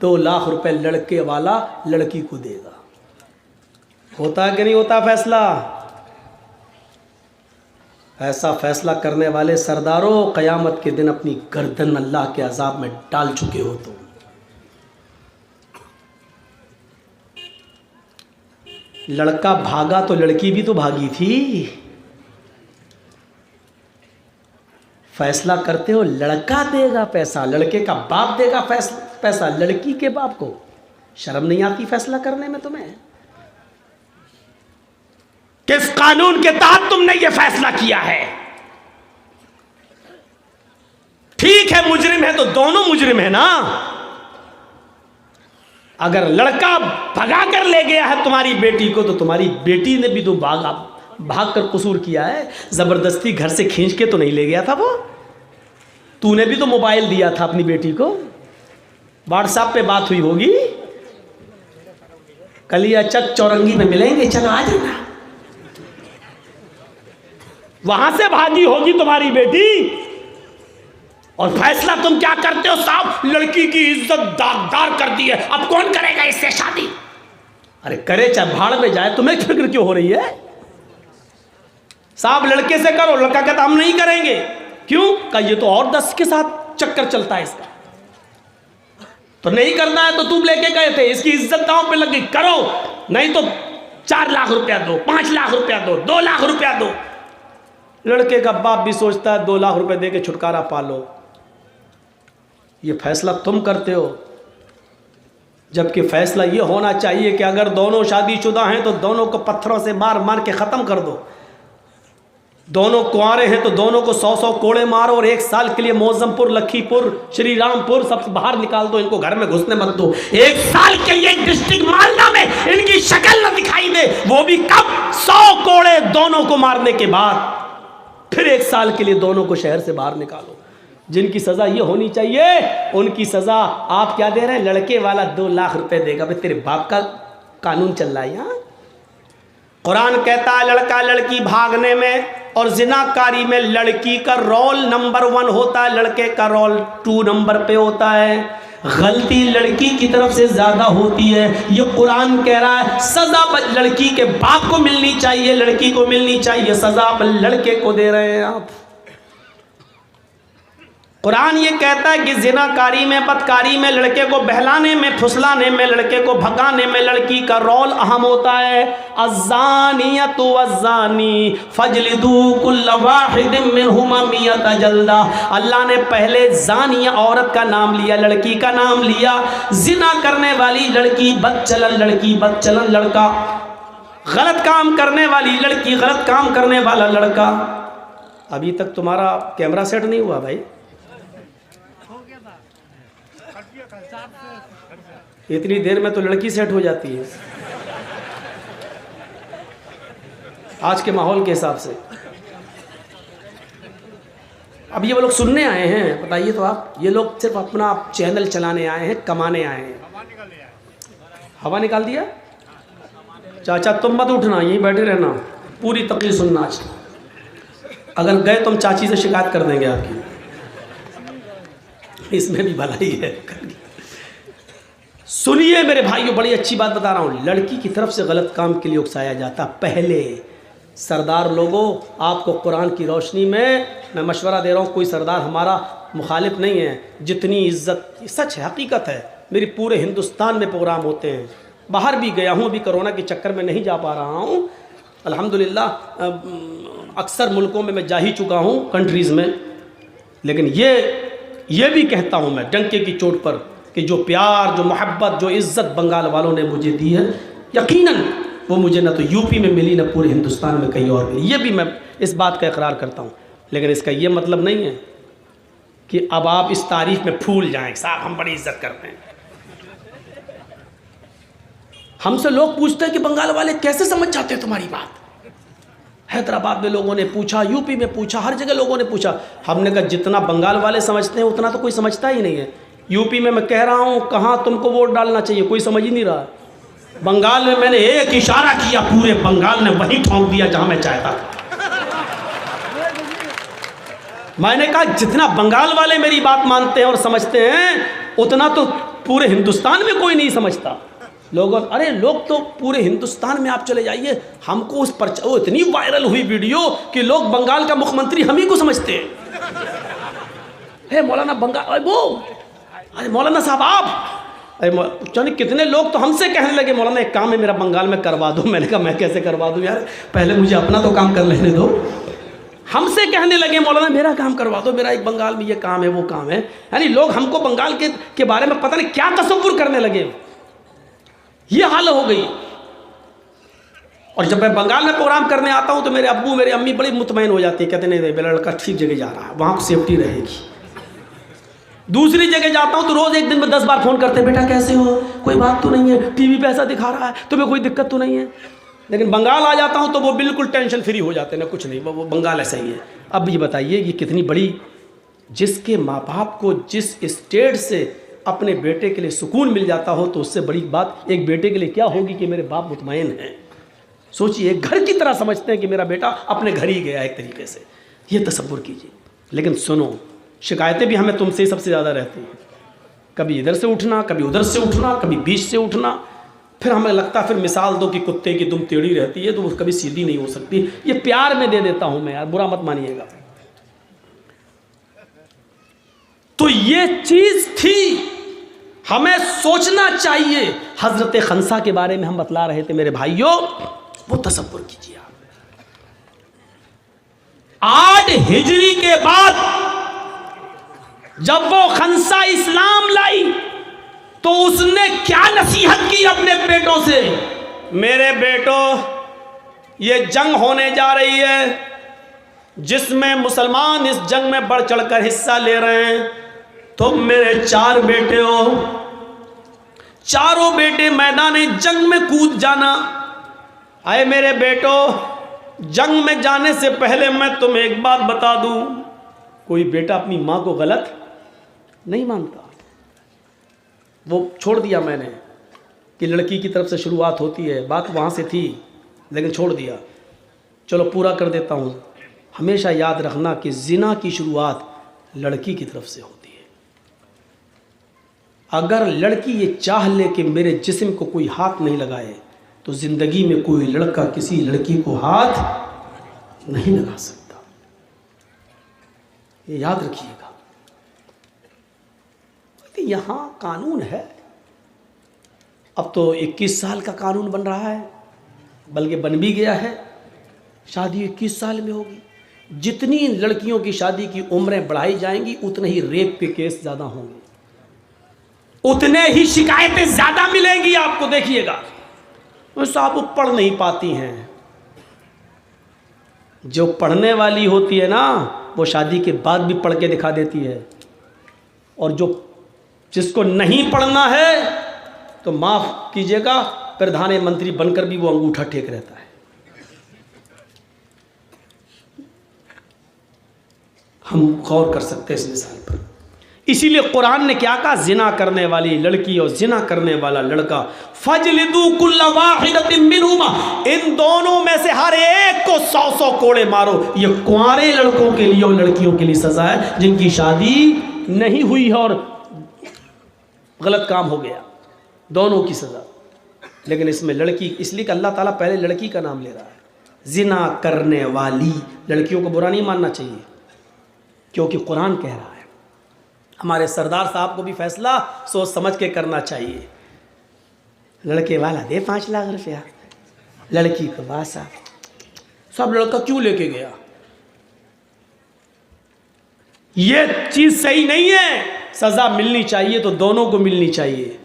[SPEAKER 1] 2 लाख रुपए लड़के वाला लड़की को देगा। होता कि नहीं होता फैसला? ऐसा फैसला करने वाले सरदारों क़यामत के दिन अपनी गर्दन अल्लाह के अजाब में डाल चुके हो। तो लड़का भागा तो लड़की भी तो भागी थी। फैसला करते हो लड़का देगा पैसा, लड़के का बाप देगा पैसा लड़की के बाप को। शर्म नहीं आती फैसला करने में तुम्हें? किस कानून के तहत तुमने ये फैसला किया है? ठीक है, मुजरिम है तो दोनों मुजरिम है ना। अगर लड़का भगा कर ले गया है तुम्हारी बेटी को, तो तुम्हारी बेटी ने भी तो भाग कर कसूर किया है। जबरदस्ती घर से खींच के तो नहीं ले गया था वो। तूने भी तो मोबाइल दिया था अपनी बेटी को। व्हाट्सएप पे बात हुई होगी, कलिया चक चौरंगी में मिलेंगे, चलो आ जाना। वहां से भागी होगी तुम्हारी बेटी। और फैसला तुम क्या करते हो साहब? लड़की की इज्जत दागदार कर दी है, अब कौन करेगा इससे शादी? अरे करे चाहे भाड़ में जाए, तुम्हें फिक्र क्यों हो रही है साहब? लड़के से करो। लड़का कहता हम नहीं करेंगे। क्यों? का ये तो और 10 के साथ चक्कर चलता है इसका। तो नहीं करना है तो तुम लेके गए थे, इसकी इज्जत दांव पे लगी, करो। नहीं तो 4 लाख रुपया दो, 5 लाख रुपया दो, 2 लाख रुपया दो। लड़के का बाप भी सोचता है 2 लाख रुपए दे के छुटकारा पालो। ये फैसला तुम करते हो, जबकि फैसला ये होना चाहिए कि अगर दोनों शादीशुदा हैं तो दोनों को पत्थरों से मार मार के ख़त्म कर दो। दोनों कुंवारे हैं तो दोनों को 100-100 कोड़े मारो और 1 साल के लिए मौजमपुर, लखीपुर, श्री रामपुर सब बाहर निकाल दो। इनको घर में घुसने मत दो। 1 साल के लिए डिस्ट्रिक्ट मालदा में इनकी शक्ल न दिखाई दे, वो भी कब? 100 कोड़े दोनों को मारने के बाद। फिर 1 साल के लिए दोनों को शहर से बाहर निकालो। जिनकी सजा ये होनी चाहिए, उनकी सजा आप क्या दे रहे हैं? लड़के वाला 2 लाख रुपए देगा। भाई तेरे बाप का कानून चल रहा है यहाँ। कुरान कहता है लड़का लड़की भागने में और जिनाकारी में लड़की का रोल नंबर 1 होता है, लड़के का रोल 2 नंबर पे होता है। गलती लड़की की तरफ से ज्यादा होती है। ये कुरान कह रहा है सजा लड़की के बाप को मिलनी चाहिए, लड़की को मिलनी चाहिए, सजा लड़के को दे रहे हैं आप। कुरान ये कहता है कि जिनाकारी में, बदकारी में, लड़के को बहलाने में, फुसलाने में, लड़के को भगाने में लड़की का रोल अहम होता है। अज़्ज़ानियतु वज़्ज़ानी फजलिदू कुल्ल वाहिदिम मिनहुमा मियता जल्दा। अल्लाह ने पहले ज़ानिया औरत का नाम लिया, लड़की का नाम लिया। जिना करने वाली लड़की बदचलन, लड़की बदचलन, लड़का गलत काम करने वाली लड़की, गलत काम करने वाला लड़का। अभी तक तुम्हारा कैमरा सेट नहीं हुआ भाई? इतनी देर में तो लड़की सेट हो जाती है आज के माहौल के हिसाब से। अब ये वो लोग सुनने आए हैं, बताइए तो आप, ये लोग सिर्फ अपना चैनल चलाने आए हैं, कमाने आए हैं। हवा निकाल दिया? चाचा तुम मत उठना, यहीं बैठे रहना, पूरी तकलीफ सुनना आज। अगर गए तो हम चाची से शिकायत कर देंगे आपकी। इसमें भी भलाई है। सुनिए मेरे भाइयों, बड़ी अच्छी बात बता रहा हूँ। लड़की की तरफ से गलत काम के लिए उकसाया जाता। पहले सरदार लोगों, आपको कुरान की रोशनी में मैं मशवरा दे रहा हूँ, कोई सरदार हमारा मुखालिफ नहीं है। जितनी इज्जत, सच है, हकीकत है, मेरी पूरे हिंदुस्तान में प्रोग्राम होते हैं। बाहर भी गया हूँ, अभी कोरोना के चक्कर में नहीं जा पा रहा हूँ। अल्हम्दुलिल्लाह अक्सर मुल्कों में मैं जा ही चुका हूँ, कंट्रीज़ में। लेकिन ये भी कहता हूँ मैं डंके की चोट पर कि जो प्यार, जो मोहब्बत, जो इज़्ज़त बंगाल वालों ने मुझे दी है, यकीनन वो मुझे ना तो यूपी में मिली, ना पूरे हिंदुस्तान में कहीं और मिली। ये भी मैं इस बात का इकरार करता हूँ। लेकिन इसका ये मतलब नहीं है कि अब आप इस तारीफ में फूल जाएं, साहब हम बड़ी इज्जत करते हैं। हमसे लोग पूछते हैं कि बंगाल वाले कैसे समझ जाते हैं तुम्हारी बात। हैदराबाद में लोगों ने पूछा, यूपी में पूछा, हर जगह लोगों ने पूछा। हमने कहा जितना बंगाल वाले समझते हैं उतना तो कोई समझता ही नहीं है। यूपी में मैं कह रहा हूँ कहाँ तुमको वोट डालना चाहिए, कोई समझ ही नहीं रहा। बंगाल में मैंने एक इशारा किया, पूरे बंगाल ने वहीं ठोंक दिया जहाँ मैं चाहता था। मैंने कहा जितना बंगाल वाले मेरी बात मानते हैं और समझते हैं, उतना तो पूरे हिंदुस्तान में कोई नहीं समझता। अरे लोग तो पूरे हिंदुस्तान में आप चले जाइए, हमको उस पर वो इतनी वायरल हुई वीडियो कि लोग बंगाल का मुख्यमंत्री हम ही को समझते हैं। हे मौलाना बंगाल, वो अरे मौलाना साहब आप, अरे कितने लोग तो हमसे कहने लगे मौलाना एक काम है मेरा बंगाल में करवा दो। मैंने कहा मैं कैसे करवा दूँ यार, पहले मुझे अपना तो काम कर लेने दो। हमसे कहने लगे मौलाना मेरा काम करवा दो, मेरा एक बंगाल में ये काम है वो काम है। यानी लोग हमको बंगाल के बारे में पता नहीं क्या तसव्वुर करने लगे। ये हाल हो गई। और जब मैं बंगाल में प्रोग्राम करने आता हूँ तो मेरे अब्बू मेरी अम्मी बड़ी मुतमईन हो जाती है, कहते नहीं मेरा लड़का ठीक जगह जा रहा है, वहाँ सेफ्टी रहेगी। दूसरी जगह जाता हूँ तो रोज़ एक दिन में 10 बार फ़ोन करते हैं, बेटा कैसे हो, कोई बात तो नहीं है, टीवी पे ऐसा दिखा रहा है, तुम्हें कोई दिक्कत तो नहीं है। लेकिन बंगाल आ जाता हूँ तो वो बिल्कुल टेंशन फ्री हो जाते हैं, ना कुछ नहीं, वो बंगाल ऐसा ही है। अब ये बताइए ये कितनी बड़ी, जिसके माँ बाप को जिस स्टेट से अपने बेटे के लिए सुकून मिल जाता हो, तो उससे बड़ी बात एक बेटे के लिए क्या होगी कि मेरे बाप मुतमईन हैं। सोचिए, घर की तरह समझते हैं कि मेरा बेटा अपने घर ही गया एक तरीके से, ये तसव्वुर कीजिए। लेकिन सुनो, शिकायतें भी हमें तुमसे सबसे ज़्यादा रहती हैं, कभी इधर से उठना, कभी उधर से उठना, कभी बीच से उठना। फिर हमें लगता, फिर मिसाल दो कि कुत्ते की दुम टेढ़ी रहती है तो वो कभी सीधी नहीं हो सकती। ये प्यार में दे देता हूँ मैं यार, बुरा मत मानिएगा। तो ये चीज़ थी, हमें सोचना चाहिए। हजरत खंसा के बारे में हम बतला रहे थे मेरे भाइयों, वो तसव्वुर कीजिए आप। 8 हिजरी के बाद जब वो खंसा इस्लाम लाई तो उसने क्या नसीहत की अपने बेटों से, मेरे बेटों ये जंग होने जा रही है जिसमें मुसलमान इस जंग में बढ़ चढ़कर हिस्सा ले रहे हैं। तुम मेरे 4 बेटे हो, चारों बेटे मैदान जंग में कूद जाना। आए मेरे बेटो, जंग में जाने से पहले मैं तुम्हें एक बात बता दूं, कोई बेटा अपनी माँ को गलत नहीं मानता। वो छोड़ दिया मैंने कि लड़की की तरफ से शुरुआत होती है, बात वहाँ से थी लेकिन छोड़ दिया। चलो पूरा कर देता हूँ। हमेशा याद रखना कि जिना की शुरुआत लड़की की तरफ से होती है। अगर लड़की ये चाह ले कि मेरे जिस्म को कोई हाथ नहीं लगाए, तो ज़िंदगी में कोई लड़का किसी लड़की को हाथ नहीं लगा सकता। ये याद रखिएगा। यहाँ कानून है, अब तो 21 साल का कानून बन रहा है, बल्कि बन भी गया है। शादी 21 साल में होगी। जितनी लड़कियों की शादी की उम्रें बढ़ाई जाएंगी, उतने ही रेप के केस ज़्यादा होंगे, उतने ही शिकायतें ज़्यादा मिलेंगी आपको। देखिएगा, साहब वो पढ़ नहीं पाती हैं। जो पढ़ने वाली होती है ना, वो शादी के बाद भी पढ़ के दिखा देती है, और जो जिसको नहीं पढ़ना है तो माफ़ कीजिएगा, प्रधानमंत्री बनकर भी वो अंगूठा टेक रहता है। हम गौर कर सकते हैं इस मिसाल पर। इसीलिए कुरान ने क्या कहा, जिना करने वाली लड़की और जिना करने वाला लड़का, फजलिदू कुल्ला वाहिदतिन मिनहुमा, इन दोनों में से हर एक को 100 कोड़े मारो। ये कुंवारे लड़कों के लिए और लड़कियों के लिए सजा है जिनकी शादी नहीं हुई है और गलत काम हो गया, दोनों की सजा। लेकिन इसमें लड़की, इसलिए कि अल्लाह ताला पहले लड़की का नाम ले रहा है। जिना करने वाली लड़कियों को बुरा नहीं मानना चाहिए, क्योंकि कुरान कह रहा है। हमारे सरदार साहब को भी फैसला सोच समझ के करना चाहिए। लड़के वाला दे 5 लाख रुपया, लड़की को वासा, सब लड़का क्यों लेके गया? ये चीज सही नहीं है। सजा मिलनी चाहिए तो दोनों को मिलनी चाहिए,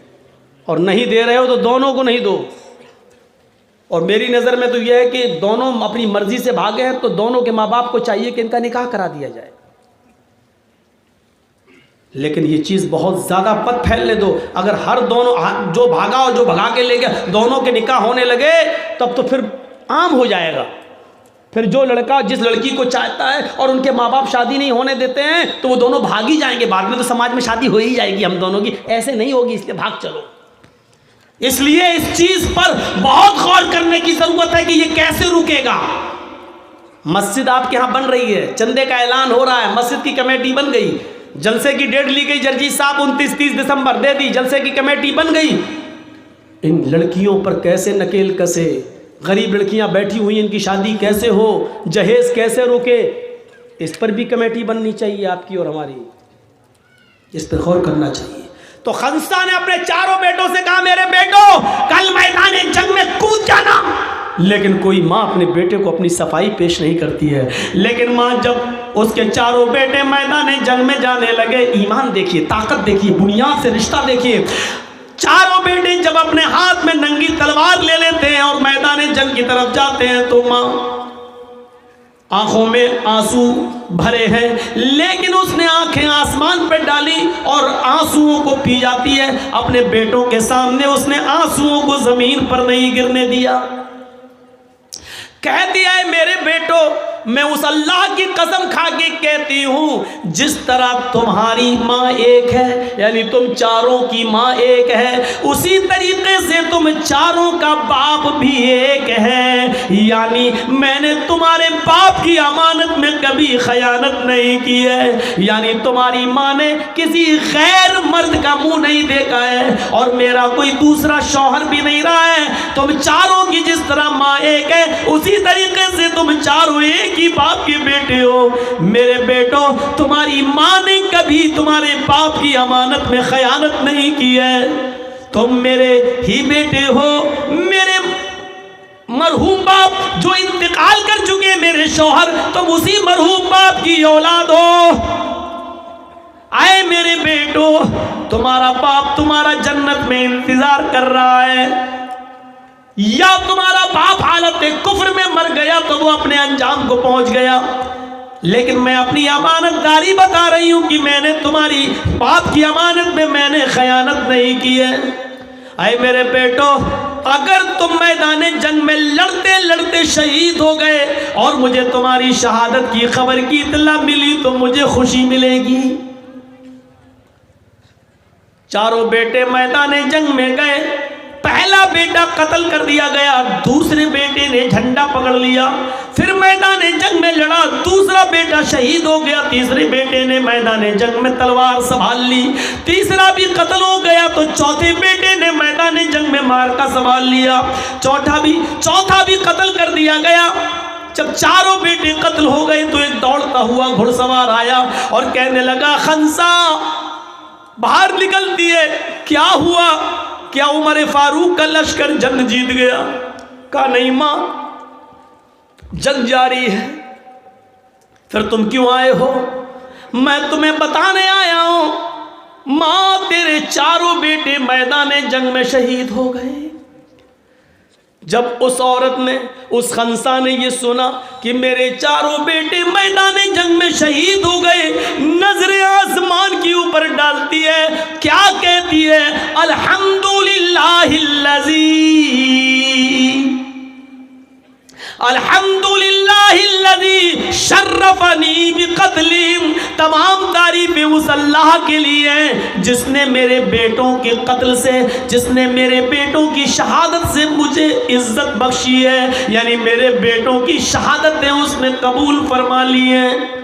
[SPEAKER 1] और नहीं दे रहे हो तो दोनों को नहीं दो। और मेरी नज़र में तो यह है कि दोनों अपनी मर्जी से भागे हैं तो दोनों के माँ बाप को चाहिए कि इनका निकाह करा दिया जाए। लेकिन ये चीज़ बहुत ज़्यादा पद फैलने दो। अगर हर दोनों, जो भागा और जो भगा के ले गया, दोनों के निकाह होने लगे, तब तो फिर आम हो जाएगा। फिर जो लड़का जिस लड़की को चाहता है और उनके माँ बाप शादी नहीं होने देते हैं, तो वो दोनों भाग ही जाएंगे। बाद में तो समाज में शादी हो ही जाएगी हम दोनों की, ऐसे नहीं होगी, इसलिए भाग चलो। इसलिए इस चीज पर बहुत गौर करने की जरूरत है कि ये कैसे रुकेगा। मस्जिद आपके यहाँ बन रही है, चंदे का ऐलान हो रहा है, मस्जिद की कमेटी बन गई, जलसे की डेट ली गई, जर्जी साहब 29-30 दिसंबर दे दी, जलसे की कमेटी बन गई। इन लड़कियों पर कैसे नकेल कसे, गरीब लड़कियां बैठी हुई, इनकी शादी कैसे हो, जहेज कैसे रोके, इस पर भी कमेटी बननी चाहिए आपकी और हमारी, इस पर गौर करना चाहिए। तो खंसा ने अपने 4 बेटों से कहा, मेरे बेटो कल मैदान जंग में कूद जाना। लेकिन कोई माँ अपने बेटे को अपनी सफाई पेश नहीं करती है। लेकिन माँ जब उसके 4 बेटे मैदान जंग में जाने लगे, ईमान देखिए, ताकत देखिए, बुनियाद से रिश्ता देखिए। 4 बेटे जब अपने हाथ में नंगी तलवार ले लेते हैं और मैदान जंग की तरफ जाते हैं, तो माँ आंखों में आंसू भरे हैं, लेकिन उसने आंखें आसमान पर डाली और आंसुओं को पी जाती है। अपने बेटों के सामने उसने आंसुओं को जमीन पर नहीं गिरने दिया। कहती है मेरे बेटो, मैं उस अल्लाह की कसम खा के कहती हूं, जिस तरह तुम्हारी माँ एक है, यानी तुम चारों की माँ एक है, उसी तरीके से तुम चारों का बाप भी एक है। यानी मैंने तुम्हारे बाप की अमानत में कभी खयानत नहीं की है। यानी तुम्हारी माँ ने किसी गैर मर्द का मुंह नहीं देखा है और मेरा कोई दूसरा शौहर भी नहीं रहा है। तुम चारों की जिस तरह माँ एक है, उसी तरीके से तुम चारों एक ही बाप के बेटे हो। मेरे बेटो, तुम्हारी माँ ने कभी तुम्हारे बाप की अमानत में खयानत नहीं की है। तुम मेरे ही बेटे हो। मेरे मरहूम बाप जो इंतकाल कर चुके, मेरे शौहर, तुम उसी मरहूम बाप की औलाद हो। आए मेरे बेटो, तुम्हारा बाप तुम्हारा जन्नत में इंतजार कर रहा है, या तुम्हारा बाप हालत कुफ्र में मर गया तो वो अपने अंजाम को पहुंच गया। लेकिन मैं अपनी अमानतदारी बता रही हूं कि मैंने तुम्हारी बाप की अमानत में मैंने खयानत नहीं की है। अरे मेरे बेटो, अगर तुम मैदान जंग में लड़ते लड़ते शहीद हो गए और मुझे तुम्हारी शहादत की खबर की इत्तला मिली तो मुझे खुशी मिलेगी। चारों बेटे मैदान जंग में गए। पहला बेटा कत्ल कर दिया गया, दूसरे बेटे ने झंडा पकड़ लिया, फिर मैदान जंग में लड़ा, दूसरा बेटा शहीद हो गया, तीसरे बेटे ने मैदान जंग में तलवार संभाल ली, तीसरा भी कत्ल हो गया तो चौथे बेटे ने मैदान जंग में मार्का संभाल लिया, चौथा भी कत्ल कर दिया गया। जब चारों बेटे कत्ल हो गए तो एक दौड़ता हुआ घुड़सवार आया और कहने लगा, खंसा बाहर निकलती है, क्या हुआ? क्या उमर फारूक का लश्कर जंग जीत गया? कहा नहीं मां, जंग जारी है। फिर तुम क्यों आए हो? मैं तुम्हें बताने आया हूं, मां तेरे चारों बेटे मैदान जंग में शहीद हो गए। जब उस औरत ने, उस खंसा ने ये सुना कि मेरे चारों बेटे मैदान जंग में शहीद हो गए, नजरें आसमान के ऊपर डालती है, क्या कहती है? अल्हम्दुलिल्लाहिल्लज़ी शर्रफनी बिक़त्लिहिम। तमाम तारीफें उस अल्लाह के लिए हैं जिसने मेरे बेटों के कत्ल से, जिसने मेरे बेटों की शहादत से मुझे इज्जत बख्शी है। यानी मेरे बेटों की शहादतें उसने कबूल फरमा ली हैं।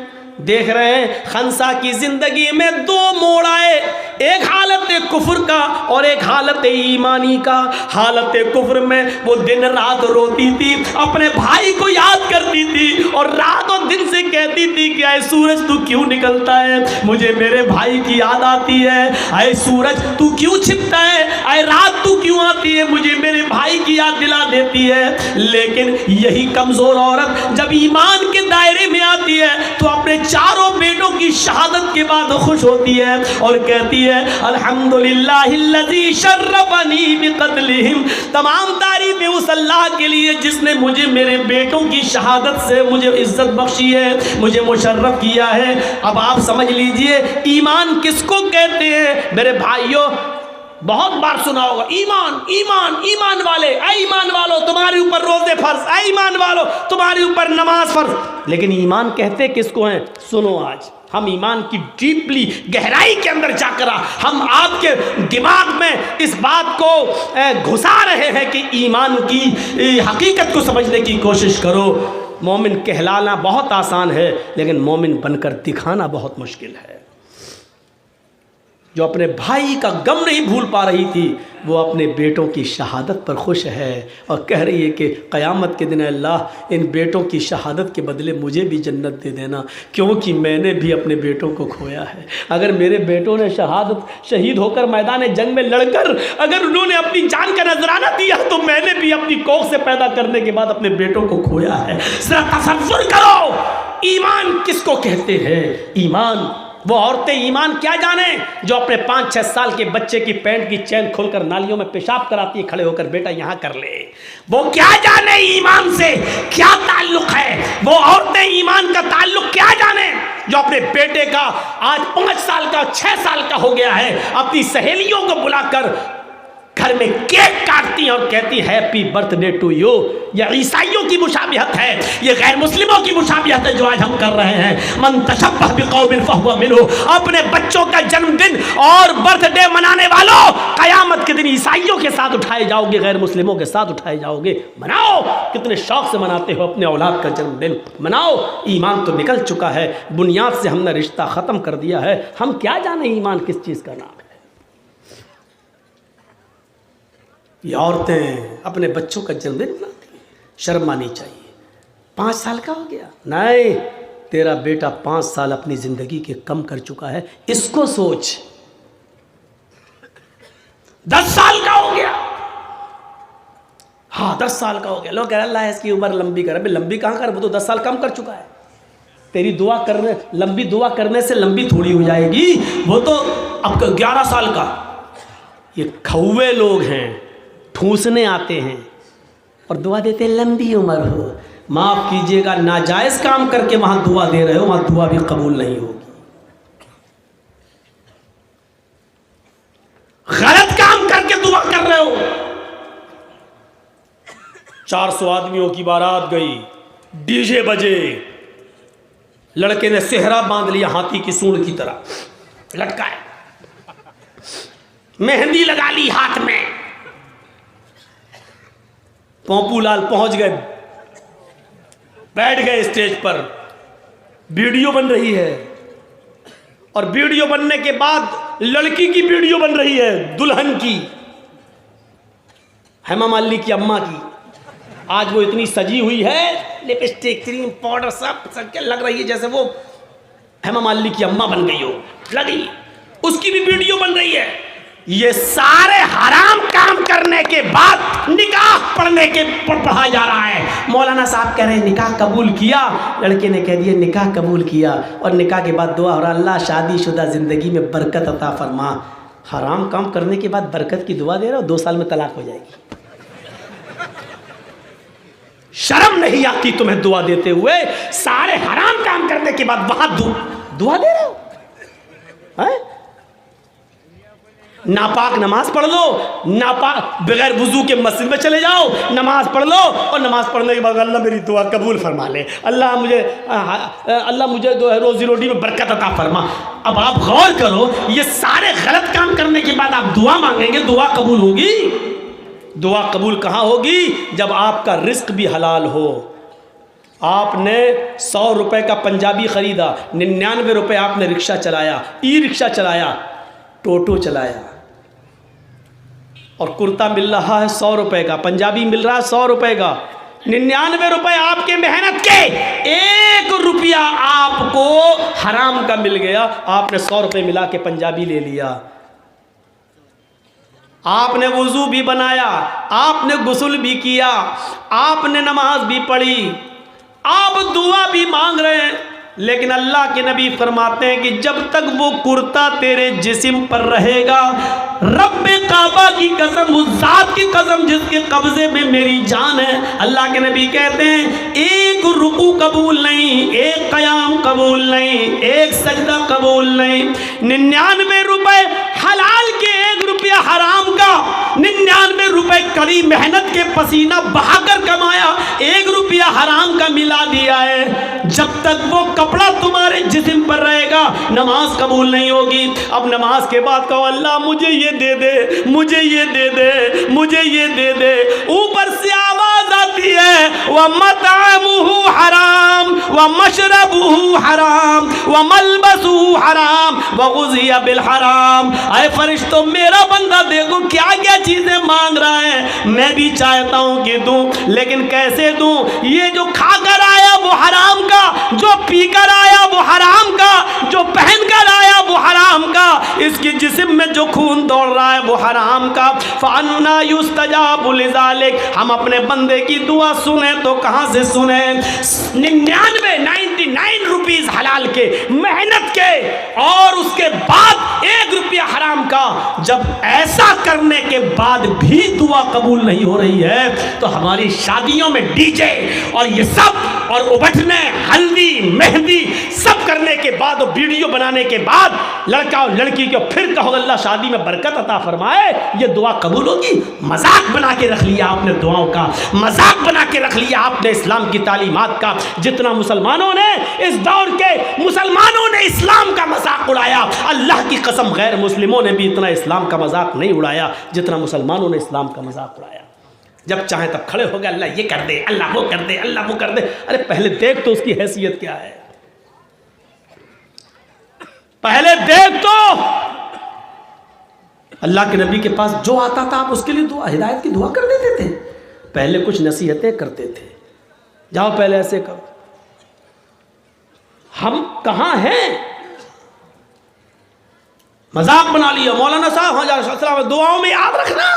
[SPEAKER 1] देख रहे हैं खंसा की जिंदगी में दो मोड़ आए, एक हालत कुफ्र का और एक हालत ईमानी का। हालत कुफ्र में वो दिन रात रोती थी, अपने भाई को याद करती थी और रात और दिन से कहती थी कि आए सूरज तू क्यों निकलता है, मुझे मेरे भाई की याद आती है। आए सूरज तू क्यों छिपता है, आए रात तू क्यों आती है, मुझे मेरे भाई की याद दिला देती है। लेकिन यही कमजोर औरत जब ईमान के दायरे में आती है तो अपने चारों बेटों की शहादत के बाद खुश होती है और कहती है अल्हम्दुलिल्लाहिल्लज़ी शर्रफनी बिक़त्लिहिम। तमाम तारीफें उस अल्लाह के लिए जिसने मुझे मेरे बेटों की शहादत से मुझे इज्जत बख्शी है, मुझे मुशर्रफ किया है। अब आप समझ लीजिए ईमान किसको कहते हैं। मेरे भाइयों, बहुत बार सुना होगा ईमान ईमान ईमान वाले, ऐ ईमान वालों तुम्हारे ऊपर रोजे फर्ज, ऐ ईमान वालों तुम्हारे ऊपर नमाज फर्ज। लेकिन ईमान कहते किसको हैं? सुनो, आज हम ईमान की डीपली गहराई के अंदर जाकर हम आपके दिमाग में इस बात को घुसा रहे हैं कि ईमान की हकीकत को समझने की कोशिश करो। मोमिन कहलाना बहुत आसान है, लेकिन मोमिन बनकर दिखाना बहुत मुश्किल है। जो अपने भाई का गम नहीं भूल पा रही थी, वो अपने बेटों की शहादत पर खुश है और कह रही है कि क़यामत के दिन अल्लाह इन बेटों की शहादत के बदले मुझे भी जन्नत दे देना, क्योंकि मैंने भी अपने बेटों को खोया है। अगर मेरे बेटों ने शहीद होकर मैदान जंग में लड़कर अगर उन्होंने अपनी जान का नजराना दिया तो मैंने भी अपनी कोख से पैदा करने के बाद अपने बेटों को खोया है। जरा तसव्वुर करो ईमान किसको कहते हैं। ईमान, वो औरतें ईमान क्या जाने जो अपने 5-6 साल के बच्चे की पैंट की चैन खोलकर नालियों में पेशाब कराती है, खड़े होकर बेटा यहाँ कर ले। वो क्या जाने ईमान से क्या ताल्लुक है। वो औरतें
[SPEAKER 2] जो अपने बेटे का आज 5 साल का 6 साल का हो गया है, अपनी सहेलियों को बुलाकर घर में केक काटती और कहती हैप्पी बर्थडे टू यू। यह ईसाइयों की मुशाबिहत है, ये गैर मुस्लिमों की मुशाबिहत है जो आज हम कर रहे हैं। मन तशब्बह बिकौमिन फहुवा मिन्हु। अपने बच्चों का जन्मदिन और बर्थडे मनाने वालों, कयामत के दिन ईसाइयों के साथ उठाए जाओगे, गैर मुस्लिमों के साथ उठाए जाओगे। मनाओ, कितने शौक से मनाते हो अपने औलाद का जन्मदिन, मनाओ। ईमान तो निकल चुका है, बुनियाद से हमने रिश्ता ख़त्म कर दिया है। हम क्या जाने ईमान किस चीज़ का नाम है। ये औरतें अपने बच्चों का जन्मदिन मनाती हैं, शर्म आनी चाहिए। 5 साल का हो गया, नहीं, तेरा बेटा 5 साल अपनी ज़िंदगी के कम कर चुका है, इसको सोच। 10 साल का हो गया, हाँ 10 साल का हो गया, लोग कह रहे अल्लाह इसकी उम्र लंबी कर। अबे लंबी कहाँ कर, वो तो 10 साल कम कर चुका है। तेरी दुआ करने, लंबी दुआ करने से लंबी थोड़ी हो जाएगी, वो तो अब 11 साल का। ये खौवे लोग हैं, ठूसने आते हैं और दुआ देते लंबी उम्र हो। माफ़ कीजिएगा, नाजायज़ काम करके वहाँ दुआ दे रहे हो, वहाँ दुआ भी कबूल नहीं होगी। गलत काम करके दुआ कर रहे हो। 400 आदमियों की बारात गई, डीजे बजे, लड़के ने सेहरा बांध लिया हाथी की सूंड की तरह लटकाए, मेहंदी लगा ली हाथ में। पोंपूलाल पहुंच गए, बैठ गए स्टेज पर, वीडियो बन रही है और वीडियो बनने के बाद लड़की की वीडियो बन रही है, दुल्हन की, हेमा मालिनी की अम्मा की। आज वो इतनी सजी हुई है, लिपस्टिक, क्रीम, पाउडर सब के लग रही है जैसे वो हेमा मालिनी की अम्मा बन गई हो, लगी। उसकी भी वीडियो बन रही है। ये सारे हराम काम करने के बाद निकाह पढ़ने के पढ़ा जा रहा है। मौलाना साहब कह रहे हैं निकाह कबूल किया, लड़के ने कह दिया निकाह कबूल किया, और निकाह के बाद दुआ हो रहा अल्लाह शादीशुदा ज़िंदगी में बरकत अता फरमा। हराम काम करने के बाद बरकत की दुआ दे रहा हो, 2 साल में तलाक हो जाएगी। शर्म नहीं आती तुम्हें दुआ देते हुए? सारे हराम काम करने के बाद वहां दुआ दे रहे हो, हैं? नापाक नमाज पढ़ लो, नापाक बगैर वुजू के मस्जिद में चले जाओ, नमाज पढ़ लो, और नमाज पढ़ने के बाद अल्लाह मेरी दुआ कबूल फरमा ले, अल्लाह मुझे जो है रोजी रोटी में बरकत अता फरमा। अब आप गौर करो, ये सारे गलत काम करने के बाद आप दुआ मांगेंगे, दुआ कबूल होगी? दुआ कबूल कहाँ होगी? जब आपका रिस्क भी हलाल हो। आपने 100 रुपए का पंजाबी ख़रीदा, 99 रुपये आपने रिक्शा चलाया, ई रिक्शा चलाया, टोटो चलाया, और कुर्ता मिल रहा है 100 रुपए का, पंजाबी मिल रहा है 100 रुपए का, 99 रुपए आपके मेहनत के, 1 रुपया आपको हराम का मिल गया। आपने 100 रुपए मिला के पंजाबी ले लिया, आपने वुजू भी बनाया, आपने गुस्ल भी किया, आपने नमाज भी पढ़ी, आप दुआ भी मांग रहे हैं, लेकिन अल्लाह के नबी फरमाते हैं कि जब तक वो कुर्ता तेरे जिस्म पर रहेगा, रब्बे काबा की कसम, उस ज़ात की कसम जिसके कब्जे में मेरी जान है, अल्लाह के नबी कहते हैं 1 रुकू कबूल नहीं, 1 क़याम कबूल नहीं, 1 सजदा कबूल नहीं। 99 रुपए हलाल के, 1 रुपया हराम का, 99 रुपए कड़ी मेहनत के पसीना बहाकर कमाया, 1 रुपया हराम का मिला दिया है। जब तक वो कपड़ा तुम्हारे जिस्म पर रहेगा, नमाज कबूल नहीं होगी। अब नमाज के बाद कहो अल्लाह मुझे ये दे दे, मुझे ये दे दे, मुझे ये दे दे, ऊपर से आवाज आती है व मतअमुहु हराम व मशरबुहु हराम व मलबसुहु हराम व गुज़िया बिल हराम। ऐ फरिश्तों, मेरा बंदा देखो क्या क्या चीजें मांग रहा है, मैं भी चाहता हूं कि दूं, लेकिन कैसे दूं? ये जो खाकर आया वो हराम का, जो पीकर आया वो हराम का, जो पहनकर आया वो हराम का, इसके जिस्म में जो खून दौड़ रहा है वो हराम का। फअन्ना युस्तजाबु लिज़ालिक। हम अपने बंदे की दुआ सुने तो कहां से सुने? 99 रुपीस हलाल के, मेहनत के, और उसके बाद 1 रुपया हराम का। जब ऐसा करने के बाद भी दुआ कबूल नहीं हो रही है, तो हमारी शादियों में डीजे और ये सब और उबटने, हल्दी, मेहंदी सब करने के बाद और वीडियो बनाने के बाद लड़का और लड़की को फिर कहो अल्लाह शादी में बरकत अता फरमाए, ये दुआ कबूल होगी? मजाक बना के रख लिया आपने दुआओं का, मजाक बना के रख लिया आपने इस्लाम की तालीमात का। जितना मुसलमानों ने इस दौर के मुसलमानों ने इस्लाम का मजाक उड़ाया, अल्लाह की कसम गैर मुस्लिमों ने भी इतना इस्लाम का मजाक नहीं उड़ाया जितना मुसलमानों ने इस्लाम का मजाक उड़ाया। जब चाहे तब खड़े हो गए, अल्लाह ये कर दे, अल्लाह वो कर दे, अल्लाह वो कर दे। अरे पहले देख तो उसकी हैसियत क्या है, पहले देख तो। अल्लाह के नबी के पास जो आता था आप उसके लिए दुआ, हिदायत की दुआ कर देते थे। पहले कुछ नसीहतें करते थे, जाओ पहले ऐसे करो। हम कहां हैं? मजाक बना लिया। मौलाना साहब हाँ दुआओं में याद रखना।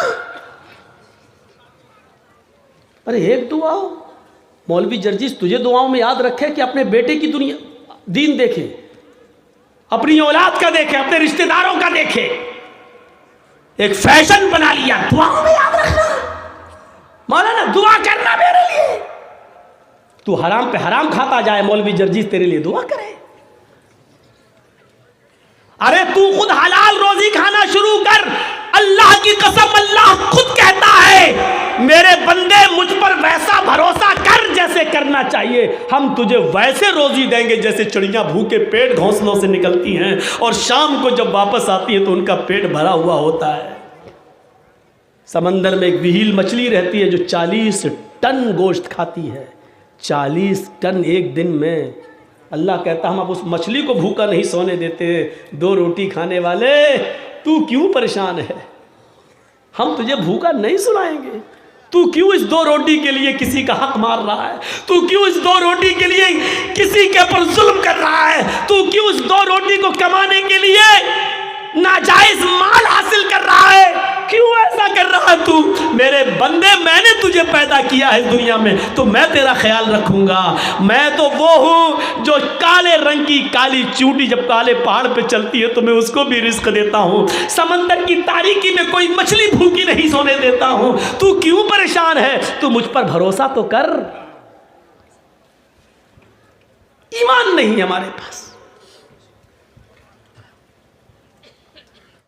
[SPEAKER 2] अरे एक दुआ हो, मौलवी जर्जिस तुझे दुआओं में याद रखे कि अपने बेटे की दुनिया दीन देखे, अपनी औलाद का देखे, अपने रिश्तेदारों का देखे। एक फैशन बना लिया दुआओं में याद रखना। मौलाना दुआ करना मेरे लिए। तू हराम पे हराम खाता जाए, मौलवी जर्जिस तेरे लिए दुआ करे। अरे तू खुद हलाल रोजी खाना शुरू कर। अल्लाह की कसम, अल्लाह खुद कहता है मेरे बंदे मुझ पर वैसा भरोसा कर जैसे करना चाहिए, हम तुझे वैसे रोजी देंगे जैसे चिड़ियां भूखे पेट घोंसलों से निकलती हैं और शाम को जब वापस आती है तो उनका पेट भरा हुआ होता है। समंदर में एक विहील मछली रहती है जो 40 टन गोश्त खाती है, 40 टन एक दिन में। अल्लाह कहता हम अब उस मछली को भूखा नहीं सोने देते। 2 रोटी खाने वाले तू क्यों परेशान है? हम तुझे भूखा नहीं सुनाएंगे। तू क्यों इस 2 रोटी के लिए किसी का हक मार रहा है? तू क्यों इस 2 रोटी के लिए किसी के ऊपर जुल्म कर रहा है? तू क्यों इस 2 रोटी को कमाने के लिए नाजायज माल हासिल कर रहा है? क्यों ऐसा कर रहा है तू? मेरे बंदे, मैंने तुझे पैदा किया है दुनिया में तो मैं तेरा ख्याल रखूंगा। मैं तो वो हूं जो काले रंग की काली चूटी जब काले पहाड़ पे चलती है तो मैं उसको भी रिस्क देता हूं। समंदर की तारीकी में कोई मछली भूखी नहीं सोने देता हूं। तू क्यों परेशान है? तू मुझ पर भरोसा तो कर। ईमान नहीं हमारे पास।